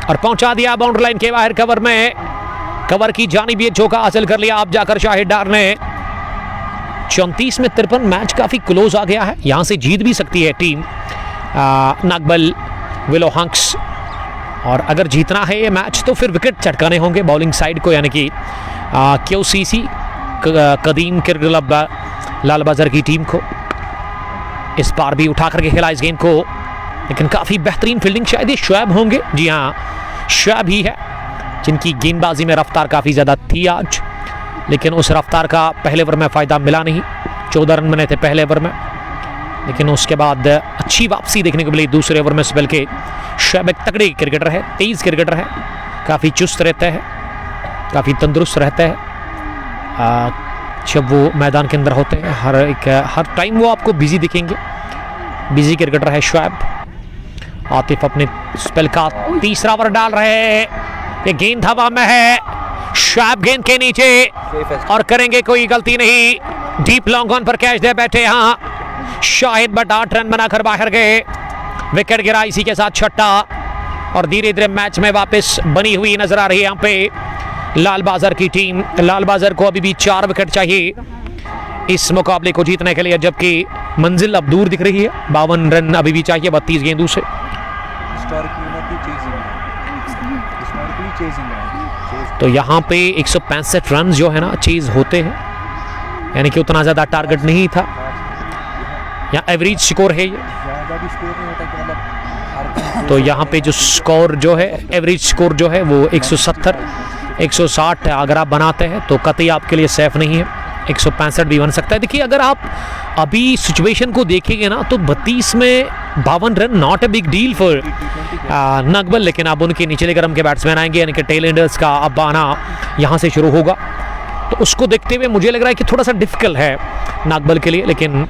और पहुंचा दिया बाउंड्री लाइन के बाहर, कवर में, कवर की जानिब ये चौका हासिल कर लिया। अब जाकर शाहिद डार ने 34 में 53, मैच काफ़ी क्लोज आ गया है, यहाँ से जीत भी सकती है टीम नागबल विलो हंक्स। और अगर जीतना है ये मैच तो फिर विकेट चटकाने होंगे बॉलिंग साइड को, यानी कि QCC कदीम क्रिकेट क्लब लाल बाजार की टीम को। इस बार भी उठा करके खेला इस गेंद को, लेकिन काफ़ी बेहतरीन फील्डिंग शायद ये शुएब होंगे, जी हाँ शुएब ही है, जिनकी गेंदबाजी में रफ्तार काफ़ी ज़्यादा थी आज, लेकिन उस रफ्तार का पहले ओवर में फ़ायदा मिला नहीं। 14 रन बने थे पहले ओवर में, लेकिन उसके बाद अच्छी वापसी देखने को मिली दूसरे ओवर में। बल्कि शुएब एक तगड़े क्रिकेटर है, तेज़ क्रिकेटर है, काफ़ी चुस्त रहते हैं, काफ़ी तंदुरुस्त रहते हैं जब वो मैदान के अंदर होते हैं। हर टाइम वो आपको बिजी दिखेंगे, बिजी क्रिकेटर है शुएब। आतिफ अपने स्पेल का तीसरा ओवर डाल रहे हैं, ये गेंद हवा में है, शुएब गेंद के नीचे और करेंगे कोई गलती नहीं, डीप लॉन्ग ऑन पर कैच दे बैठे। हाँ शाहिद बट 8 रन बनाकर बाहर गए, विकेट गिरा इसी के साथ छठा, और धीरे धीरे मैच में वापस बनी हुई नजर आ रही है यहाँ पे लाल बाजार की टीम। लाल बाजार को अभी भी 4 विकेट चाहिए इस मुकाबले को जीतने के लिए, जबकि मंजिल अब दूर दिख रही है। 52 रन अभी भी चाहिए 32 गेंदों से। तो यहाँ पे 165 रन जो है ना चेज होते हैं, यानी कि उतना ज़्यादा टारगेट नहीं था, या एवरेज स्कोर है ये। तो यहाँ पे जो स्कोर जो है, एवरेज स्कोर जो है वो 170 160 अगर आप बनाते हैं तो कतई आपके लिए सेफ नहीं है। 165 भी बन सकता है। देखिए अगर आप अभी सिचुएशन को देखेंगे ना तो 32 में 52 run not a big deal for Nagbal, लेकिन अब उनके निचले क्रम के बैट्समैन आएंगे, यानी कि टेल एंडर्स का अब आना यहाँ से शुरू होगा, तो उसको देखते हुए मुझे लग रहा है कि थोड़ा सा डिफिकल्ट है नागबल के लिए। लेकिन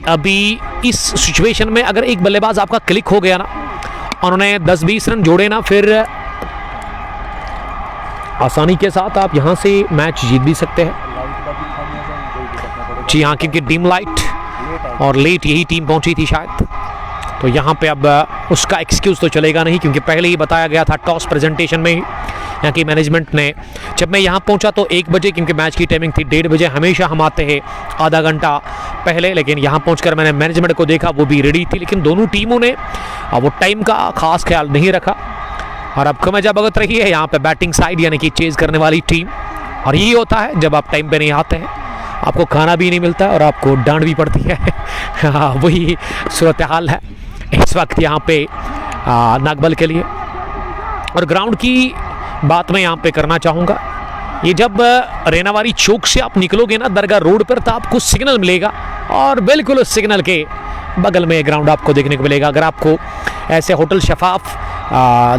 अभी इस सिचुएशन में अगर एक बल्लेबाज आपका क्लिक हो गया ना, उन्होंने 10-20 रन जोड़े ना, फिर आसानी के साथ आप यहाँ से मैच जीत भी सकते हैं। जी हाँ, क्योंकि डिम लाइट और लेट यही टीम पहुंची थी शायद, तो यहाँ पे अब उसका एक्सक्यूज़ तो चलेगा नहीं, क्योंकि पहले ही बताया गया था टॉस प्रेजेंटेशन में ही यहाँ की मैनेजमेंट ने। जब मैं यहाँ पहुँचा तो 1 बजे, क्योंकि मैच की टाइमिंग थी 1:30 बजे, हमेशा हम आते हैं आधा घंटा पहले, लेकिन यहाँ पहुँचकर मैंने मैनेजमेंट को देखा, वो भी रेडी थी, लेकिन दोनों टीमों ने वो टाइम का खास ख्याल नहीं रखा। और अब कमेजा भगत रही है यहाँ पे बैटिंग साइड, यानी कि चेज करने वाली टीम। और यही होता है जब आप टाइम पे नहीं आते हैं, आपको खाना भी नहीं मिलता है और आपको डांट भी पड़ती है। हाँ, वही सूरत हाल है इस वक्त यहाँ पे नागबल के लिए। और ग्राउंड की बात मैं यहाँ पे करना चाहूँगा, ये जब रेनावारी चौक से आप निकलोगे ना दरगाह रोड पर, तो आपको सिग्नल मिलेगा और बिल्कुल उस सिग्नल के बगल में ग्राउंड आपको देखने को मिलेगा। अगर आपको ऐसे होटल शफाफ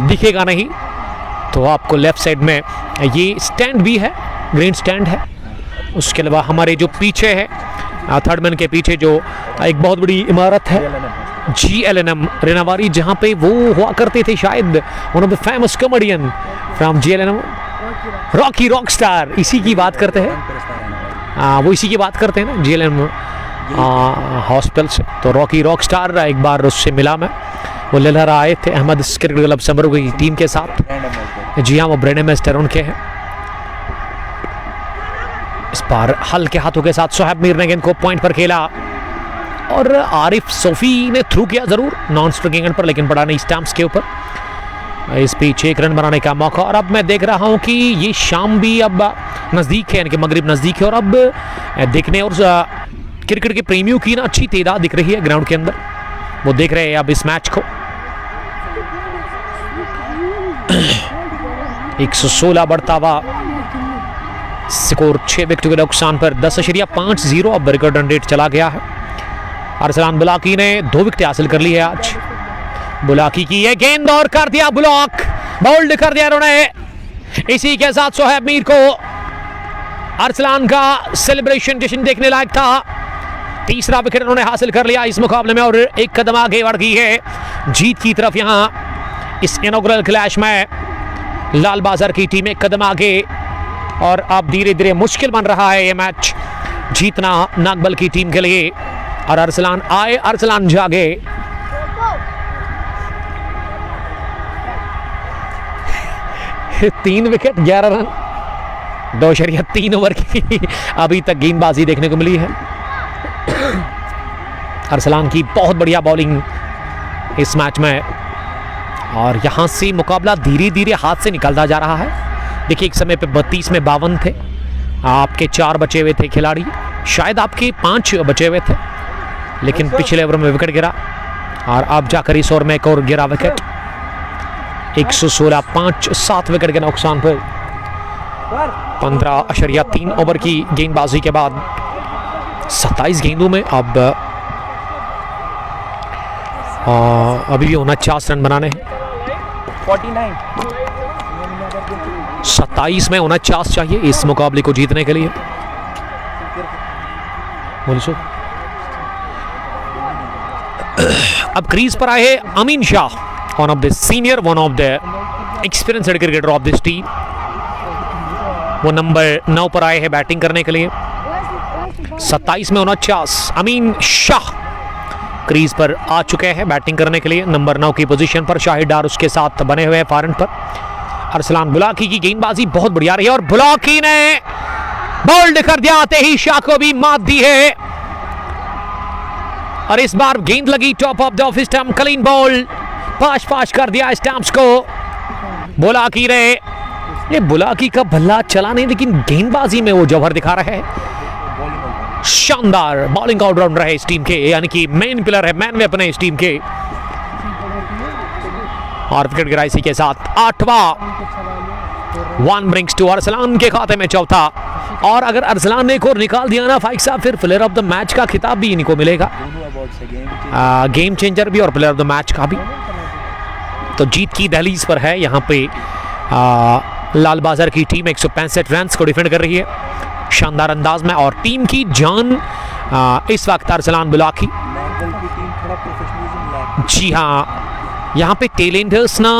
दिखेगा नहीं तो आपको लेफ्ट साइड में ये स्टैंड भी है, ग्रीन स्टैंड है। उसके अलावा हमारे जो पीछे है थर्ड मैन के पीछे जो एक बहुत बड़ी इमारत है GLNM रेनावारी, जहाँ पे वो हुआ करते थे शायद one of the famous comedian from GLNM, Rocky Rockstar, इसी की बात करते हैं। वो इसी की बात करते हैं ना GLNM हॉस्पिटल से। तो रॉकी रॉकस्टार, एक बार उससे मिला मैं, वो लहरा आए थे अहमद क्रिकेट क्लब समरू की टीम के साथ। जी हाँ, वो ब्रेंड एम्बेसडर उनके हैं। इस बार हल्के हाथों के साथ सोहेब मीर ने गेंद को पॉइंट पर खेला और आरिफ सोफी ने थ्रू किया जरूर नॉन स्ट्राइकिंग एंड पर, लेकिन पड़ा नहीं स्टंप्स के ऊपर। इस बीच 1 रन बनाने का मौका। और अब मैं देख रहा हूं कि ये शाम भी अब नज़दीक है, यानी कि मगरिब नज़दीक है, और अब देखने और क्रिकेट के प्रेमियों की ना अच्छी तादाद दिख रही है ग्राउंड के अंदर, वो देख रहे हैं अब इस मैच को। 116 बढ़ता हुआ स्कोर, 6 विकेट के नुकसान पर 10.50 अब रिकॉर्ड रन रेट चला गया है। अरसलान बुलाकी ने 2 विकेट हासिल कर ली है आज। बुलाकी की ये गेंद और कर दिया ब्लॉक, बोल्ड कर दिया उन्होंने। इसी के साथ सोहेब मीर को अरसलान का सेलिब्रेशन जश्न देखने लायक था। 3रा विकेट उन्होंने हासिल कर लिया इस मुकाबले में और एक कदम आगे बढ़ गई है जीत की तरफ। यहाँ इस इनॉग्रल क्लैश में लाल बाजार की टीम एक कदम आगे, और अब धीरे धीरे मुश्किल बन रहा है ये मैच जीतना नागबल की टीम के लिए। और अरसलान आए, अरसलान जागे। तीन विकेट 11 रन 2.3 ओवर की अभी तक गेंदबाजी देखने को मिली है। अरसलान की बहुत बढ़िया बॉलिंग इस मैच में, और यहां से मुकाबला धीरे धीरे हाथ से निकलता जा रहा है। देखिए एक समय पे 32 में 52 थे, आपके 4 बचे हुए थे खिलाड़ी, शायद आपके 5 बचे हुए थे, लेकिन पिछले ओवर में विकेट गिरा और अब जाकर इस ओवर में एक और गिरा विकेट। 116 5-7 विकेट के नुकसान पर 15.3 ओवर की गेंदबाजी के बाद 27 गेंदों में अब अभी भी 49 रन बनाने हैं। 27 में 49 चाहिए इस मुकाबले को जीतने के लिए। अब क्रीज पर आए Amin Shah, one of the senior, one of the experienced cricketer of this team. वो नंबर 9 पर आए हैं बैटिंग करने के लिए। 27 में 49 अमीन शाह क्रीज पर आ चुके हैं बैटिंग करने के लिए नंबर 9 की पोजीशन पर। शाहिद डार उसके साथ बने हुए हैं फॉरन पर। अरसलान बुलाकी की गेंदबाजी बहुत बढ़िया रही है और बुलाकी ने बोल्ड कर दिया, आते ही शाह को भी मात दी है। और इस बार गेंद लगी top of the off stump, clean ball, पाश कर दिया स्टंप्स को बुलाकी ने। ये बुलाकी का भल्ला चला नहीं, लेकिन गेंदबाजी में वो जौहर दिखा रहे हैं। शानदार बॉलिंग ऑलराउंडर है इस टीम के, यानी कि मेन पिलर है, मैन वेपन है इस टीम के। और विकेट गिरा इसी के साथ 8वां। 1 ब्रिंग्स टू अरसलान के खाते में 4था। और अगर अरसलान ने एक और निकाल दिया ना फाइक साहब, फिर प्लेयर ऑफ द मैच का खिताब भी इन्हीं को मिलेगा, गेम चेंजर भी और प्लेयर ऑफ द मैच का भी। तो जीत की दहलीज पर है यहाँ पे लाल बाजार की टीम। 165 रन को डिफेंड कर रही है शानदार अंदाज में। और टीम की जान इस वक्त अरसलान बुलाकी। जी हाँ, यहाँ पे टैलेंटर्स ना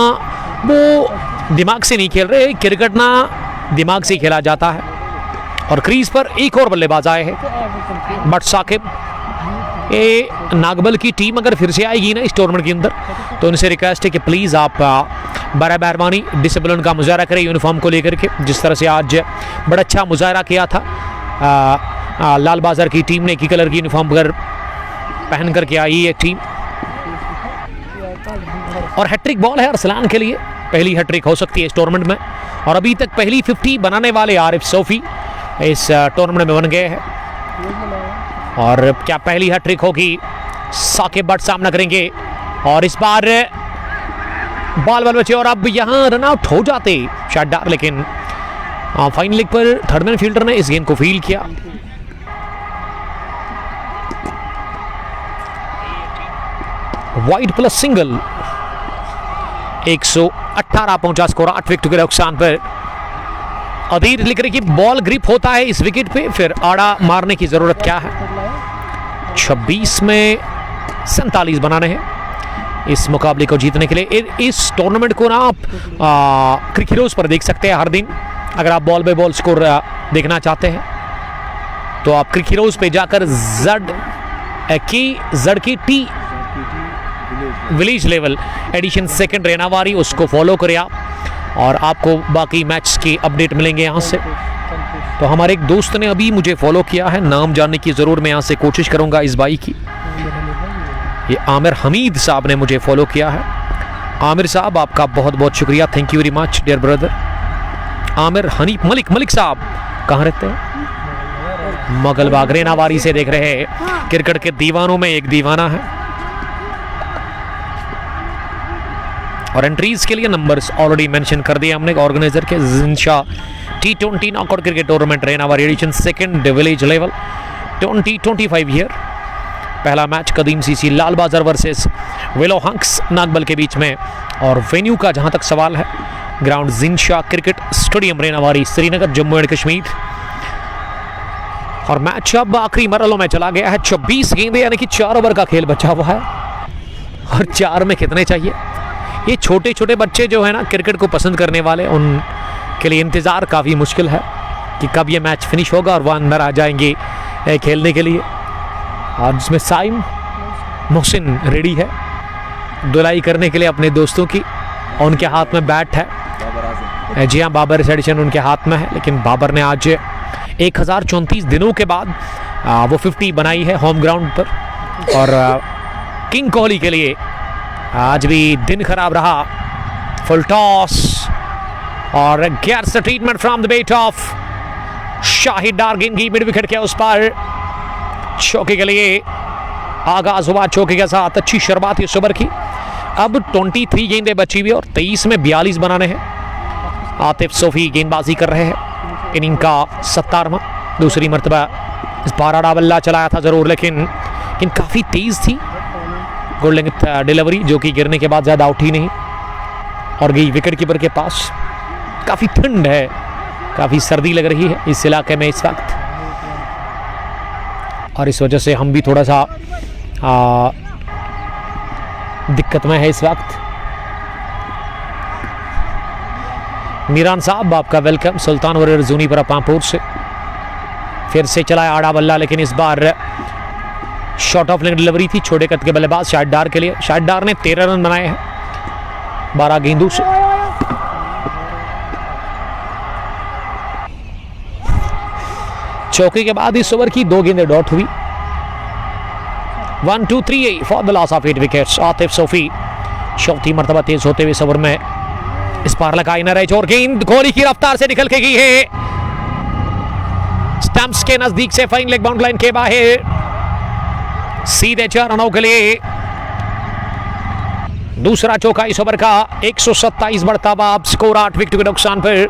वो दिमाग से नहीं खेल रहे, क्रिकेट ना दिमाग से खेला जाता है। और क्रीज पर एक और बल्लेबाज आए हैं बट साकिब। ये नागबल की टीम अगर फिर से आएगी ना इस टूर्नामेंट के अंदर, तो उनसे रिक्वेस्ट है कि प्लीज़ आप बड़ा मेहरबानी डिसिप्लिन का मुजाहरा करें यूनिफॉर्म को लेकर के, जिस तरह से आज बड़ा अच्छा मुजाहरा किया था लाल बाजार की टीम ने। की कलर की यूनिफॉर्म पर पहन करके आई ये टीम। और हैट्रिक बॉल है अरसलान के लिए, पहली हैट्रिक हो सकती है इस टूर्नामेंट में। और अभी तक पहली 50 बनाने वाले आरिफ सोफी इस टूर्नामेंट में बन गए हैं। और क्या पहली हैट्रिक होगी? साकिब बट सामना करेंगे और इस बार बॉल बचे और अब यहां रन आउट हो जाते शानदार, लेकिन फाइन लेग पर थर्ड मैन फील्डर ने इस गेंद को फील्ड किया। Wide plus single. 118 पहुंचा स्कोर 8 विकेट के नुकसान पर। अधीर लिख रही कि बॉल ग्रिप होता है इस विकेट पे, फिर आड़ा मारने की जरूरत क्या है। 26 में 47 बनाने हैं इस मुकाबले को जीतने के लिए। इस टूर्नामेंट को ना आप क्रिक हीरोज पर देख सकते हैं हर दिन। अगर आप बॉल बाय बॉल स्कोर देखना चाहते हैं तो आप क्रिक हीरोज पे जाकर जड की टी village level edition second Rainawari उसको फॉलो करें आप, और आपको बाकी मैच की अपडेट मिलेंगे यहाँ से। तो हमारे एक दोस्त ने अभी मुझे फॉलो किया है, नाम जानने की ज़रूर मैं यहाँ से कोशिश करूँगा इस भाई की। ये आमिर हमीद साहब ने मुझे फॉलो किया है। आमिर साहब आपका बहुत बहुत शुक्रिया, thank you very much dear brother. Aamir Hanif Malik साहब कहाँ रहते हैं? मोगलबाग रेनावारी से देख रहे हैं। क्रिकेट के दीवानों में एक दीवाना है। और एंट्रीज के लिए नंबर्स ऑलरेडी मेंशन कर दिए हमने ऑर्गेनाइजर के। Jinsha T20 knockout cricket tournament Rainawari edition second village level 2025 year. पहला match Qadeem CC Lal Bazar versus willow hunks Nagbal के बीच में। और वेन्यू का जहां तक सवाल है, ग्राउंड जिनशा cricket stadium Rainawari Srinagar Jammu and Kashmir. और मैच अब आखिरी मरहलों में चला गया है। 26 गेंदें यानी कि 4 ओवर का खेल बचा हुआ है। और 4 में कितने चाहिए? ये छोटे छोटे बच्चे जो है ना क्रिकेट को पसंद करने वाले, उनके लिए इंतज़ार काफ़ी मुश्किल है कि कब ये मैच फिनिश होगा और वह अंदर आ जाएंगे खेलने के लिए। और जिसमें साइम मोहसिन रेडी है धुलाई करने के लिए अपने दोस्तों की, और उनके हाथ में बैट है। जी हाँ, बाबर एडिशन उनके हाथ में है, लेकिन बाबर ने आज 1034 दिनों के बाद वो 50 बनाई है होम ग्राउंड पर। और किंग कोहली के लिए आज भी दिन खराब रहा। फुल टॉस और gets the treatment from the bat of Shahid Dar. गेंद की मिड विकेट के उस पर चौके के लिए आगाज हुआ चौके के साथ। अच्छी शुरुआत इस ओवर की। अब 23 गेंदें बची हुई और 23 में 42 बनाने हैं। आतिफ सोफी गेंदबाजी कर रहे हैं। इनिंग का 17वां दूसरी मरतबा इस बार आड़ा बल्ला चलाया था जरूर, लेकिन काफ़ी तेज़ थी गोल लेंथ डिलीवरी, जो कि गिरने के बाद ज़्यादा उठी नहीं और गई विकेट कीपर के पास। काफ़ी ठंड है, काफ़ी सर्दी लग रही है इस इलाके में इस वक्त, और इस वजह से हम भी थोड़ा सा दिक्कत में है इस वक्त। मीरान साहब आपका वेलकम। सुल्तान वरीर जूनीपरा पांपोर से फिर से चलाया आड़ा बल्ला, लेकिन इस बार शॉर्ट ऑफ लेग डिलीवरी थी छोटे कद के बल्लेबाज शाहिद डार के लिए। शाहिद डार ने 13 रन बनाए हैं 12 गेंदों से। चौके के बाद इस ओवर की 2 गेंदें डॉट हुई। 1 2 3 for the loss of 8 wickets. Atif Sophie चौथी मरतबा तेज होते हुए इस ओवर में इस पार लगाई न रहे, और गेंद कोहली की रफ्तार से निकल के गई है। स्टंप्स के नजदीक से फाइन लेग बाउंड लाइन के बाहर, सीधे 4 रनों के लिए दूसरा चौका इस ओवर का। 127 बढ़ता हुआ अब स्कोर 8 विकेट के नुकसान पर।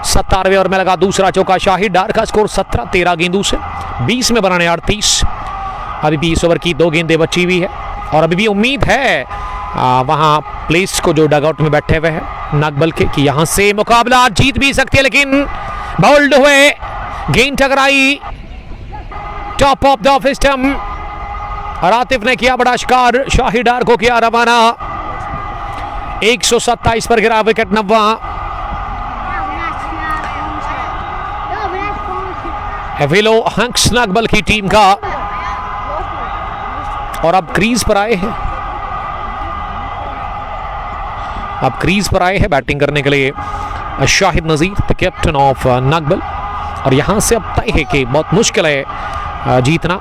17वें ओवर में लगा दूसरा चौका शाहिद डार का स्कोर 17, 13 गेंदों से 20 में बनाने 38। अभी भी इस ओवर की 2 गेंदें बची हुई है और अभी भी उम्मीद है वहां प्लेस को जो डगआउट में बैठे हुए हैं नागबल के कि यहां से मुकाबला जीत भी सकती है, लेकिन बाउल्ड हुए, गेंद टकराई top of the off stump और आतिफ ने किया बड़ा शिकार, शाहिद डार को किया रवाना। 127 पर गिरा विकेट 90। एविलो हंक्स नागबल की टीम का और अब क्रीज पर आए हैं, अब क्रीज पर आए हैं बैटिंग करने के लिए शाहिद नजीर, द कैप्टन ऑफ नागबल। और यहां से अब तय है कि बहुत मुश्किल है जीतना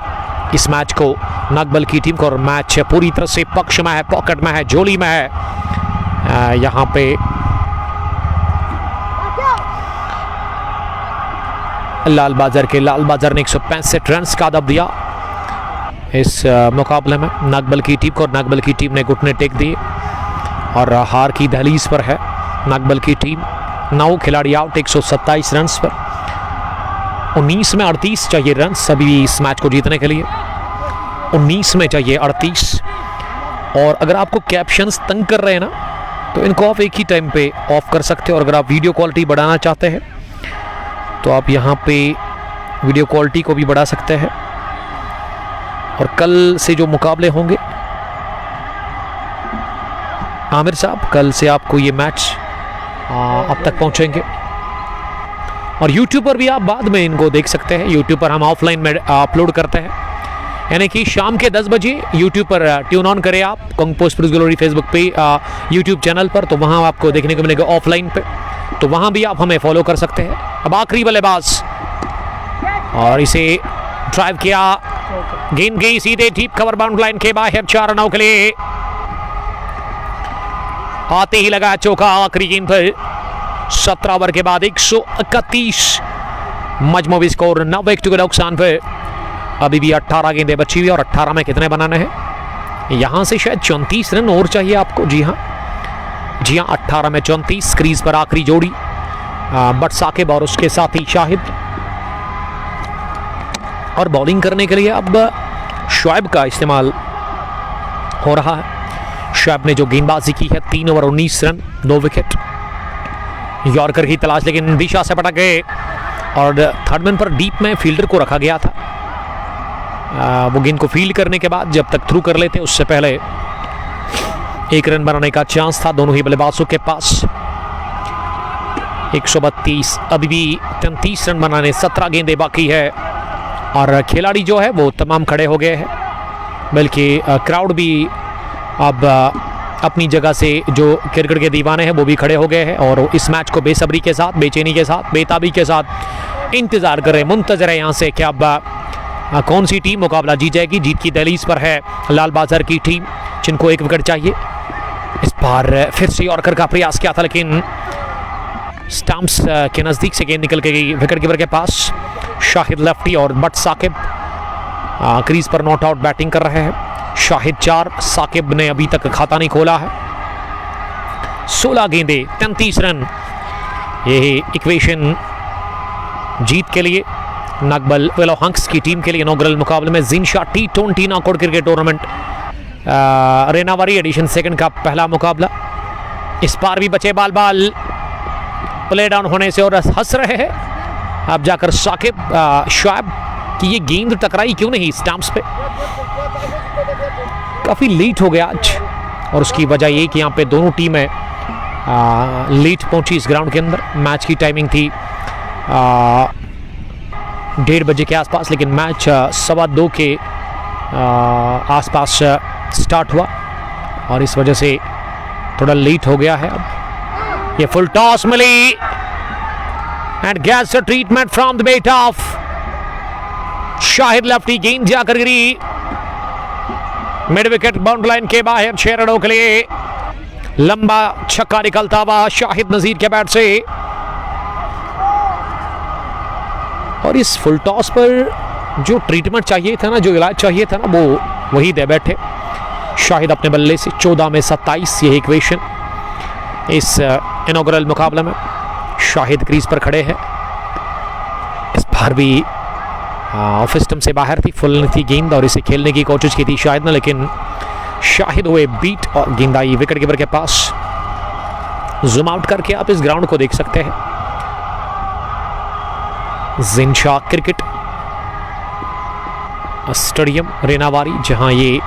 इस मैच को नागबल की टीम को, और मैच पूरी तरह से पक्ष में है, पॉकेट में है, जोली में है। यहां पे लाल बाजार ने 165 रन का दब दिया इस मुकाबले में नागबल की टीम को, और नागबल की टीम ने घुटने टेक दिए और हार की दहलीज पर है नागबल की टीम। 9 खिलाड़ी आउट 127 रन पर। 19 में 38 चाहिए रन सभी इस मैच को जीतने के लिए, 19 में चाहिए 38। और अगर आपको कैप्शंस तंग कर रहे हैं ना तो इनको आप एक ही टाइम पे ऑफ कर सकते हो, और अगर आप वीडियो क्वालिटी बढ़ाना चाहते हैं तो आप यहाँ पे वीडियो क्वालिटी को भी बढ़ा सकते हैं। और कल से जो मुकाबले होंगे आमिर साहब, कल से आपको ये मैच अब तक पहुंचेंगे, और YouTube पर भी आप बाद में इनको देख सकते हैं। YouTube पर हम ऑफलाइन में अपलोड करते हैं, यानी कि शाम के 10 बजे YouTube पर ट्यून ऑन करें आप कुंग स्पोर्ट्स ग्लोरी फेसबुक पे YouTube चैनल पर, तो वहाँ आपको देखने को मिलेगा ऑफलाइन पे, तो वहाँ भी आप हमें फॉलो कर सकते हैं। अब आखिरी बल्लेबाज और इसे ड्राइव किया, गेंद गई सीधे डीप कवर बाउंड लाइन के बाहर 4 रनों के लिए। आते ही लगा चौका आखिरी गेंद पर। 17 ओवर के बाद 131 मजमूवी स्कोर 9 विकेट के नुकसान पर। अभी भी 18 गेंदें बची हुई और 18 में कितने बनाने हैं? यहां से शायद 34 रन और चाहिए आपको। जी हाँ 18 में 34। क्रीज पर आखिरी जोड़ी बट साकिब और उसके साथ ही शाहिद, और बॉलिंग करने के लिए अब शुएब का इस्तेमाल हो रहा है। शुएब ने जो गेंदबाजी की है 3 ओवर 19 रन 2 विकेट। यॉर्कर की तलाश लेकिन दिशा से भटक गए, और थर्ड मैन पर डीप में फील्डर को रखा गया था। वो गेंद को फील्ड करने के बाद जब तक थ्रू कर लेते उससे पहले 1 रन बनाने का चांस था दोनों ही बल्लेबाजों के पास। 132, अभी भी 33 रन बनाने 17 गेंदें बाकी है, और खिलाड़ी जो है वो तमाम खड़े हो गए हैं, बल्कि क्राउड भी अब अपनी जगह से जो क्रिकेट के दीवाने हैं वो भी खड़े हो गए हैं, और इस मैच को बेसब्री के साथ, बेचैनी के साथ, बेताबी के साथ इंतजार कर रहे हैं, मुंतजर है यहाँ से कि अब कौन सी टीम मुकाबला जीत जाएगी। जीत की दहलीज पर है लाल बाजार की टीम, जिनको 1 विकेट चाहिए। इस बार फिर से यॉर्कर का प्रयास किया था, लेकिन स्टंप्स के नज़दीक से गेंद निकल के गई विकेट कीपर के पास। शाहिद लेफ्टी और बट साकिब क्रीज पर नॉट आउट बैटिंग कर रहे हैं। शाहिद 4, साकिब ने अभी तक खाता नहीं खोला है। 16 गेंदें 33 रन, यही इक्वेशन जीत के लिए नागबल वेलो हंक्स की टीम के लिए। इनॉग्रल मुकाबले में जिनशा T20 knockout cricket tournament Rainawari edition 2 का पहला मुकाबला। इस बार भी बचे बाल प्ले डाउन होने से और हंस रहे हैं। अब जाकर साकिब शुएब कि ये गेंद टकराई क्यों नहीं स्टंप्स पे। काफ़ी लेट हो गया आज, और उसकी वजह ये कि यहाँ पे दोनों टीमें लेट पहुंची इस ग्राउंड के अंदर। मैच की टाइमिंग थी 1:30 बजे के आसपास, लेकिन मैच 2:15 के आसपास स्टार्ट हुआ, और इस वजह से थोड़ा लेट हो गया है। अब ये फुल टॉस मिली and gets treatment from the bat of Shahid lefty. गेंद जाकर गिरी मिड विकेट बाउंड लाइन के बाहर 6 रनों के लिए। लंबा छक्का निकलता हुआ शाहिद नजीर के बैट से, और इस फुल टॉस पर जो ट्रीटमेंट चाहिए था ना, जो इलाज चाहिए था ना, वो वही दे बैठे शाहिद अपने बल्ले से। 14 में 27 ये इक्वेशन इस इनॉग्रल मुकाबले में। शाहिद क्रीज पर खड़े हैं। इस बार भी ऑफ स्टंप से बाहर थी, फुल थी गेंद और इसे खेलने की कोशिश की थी शाहिद ने, लेकिन शाहिद हुए बीट और गेंद आई विकेट कीपर के पास। जूम आउट करके आप इस ग्राउंड को देख सकते हैं। जिनशाह क्रिकेट स्टेडियम रेनावारी, जहां ये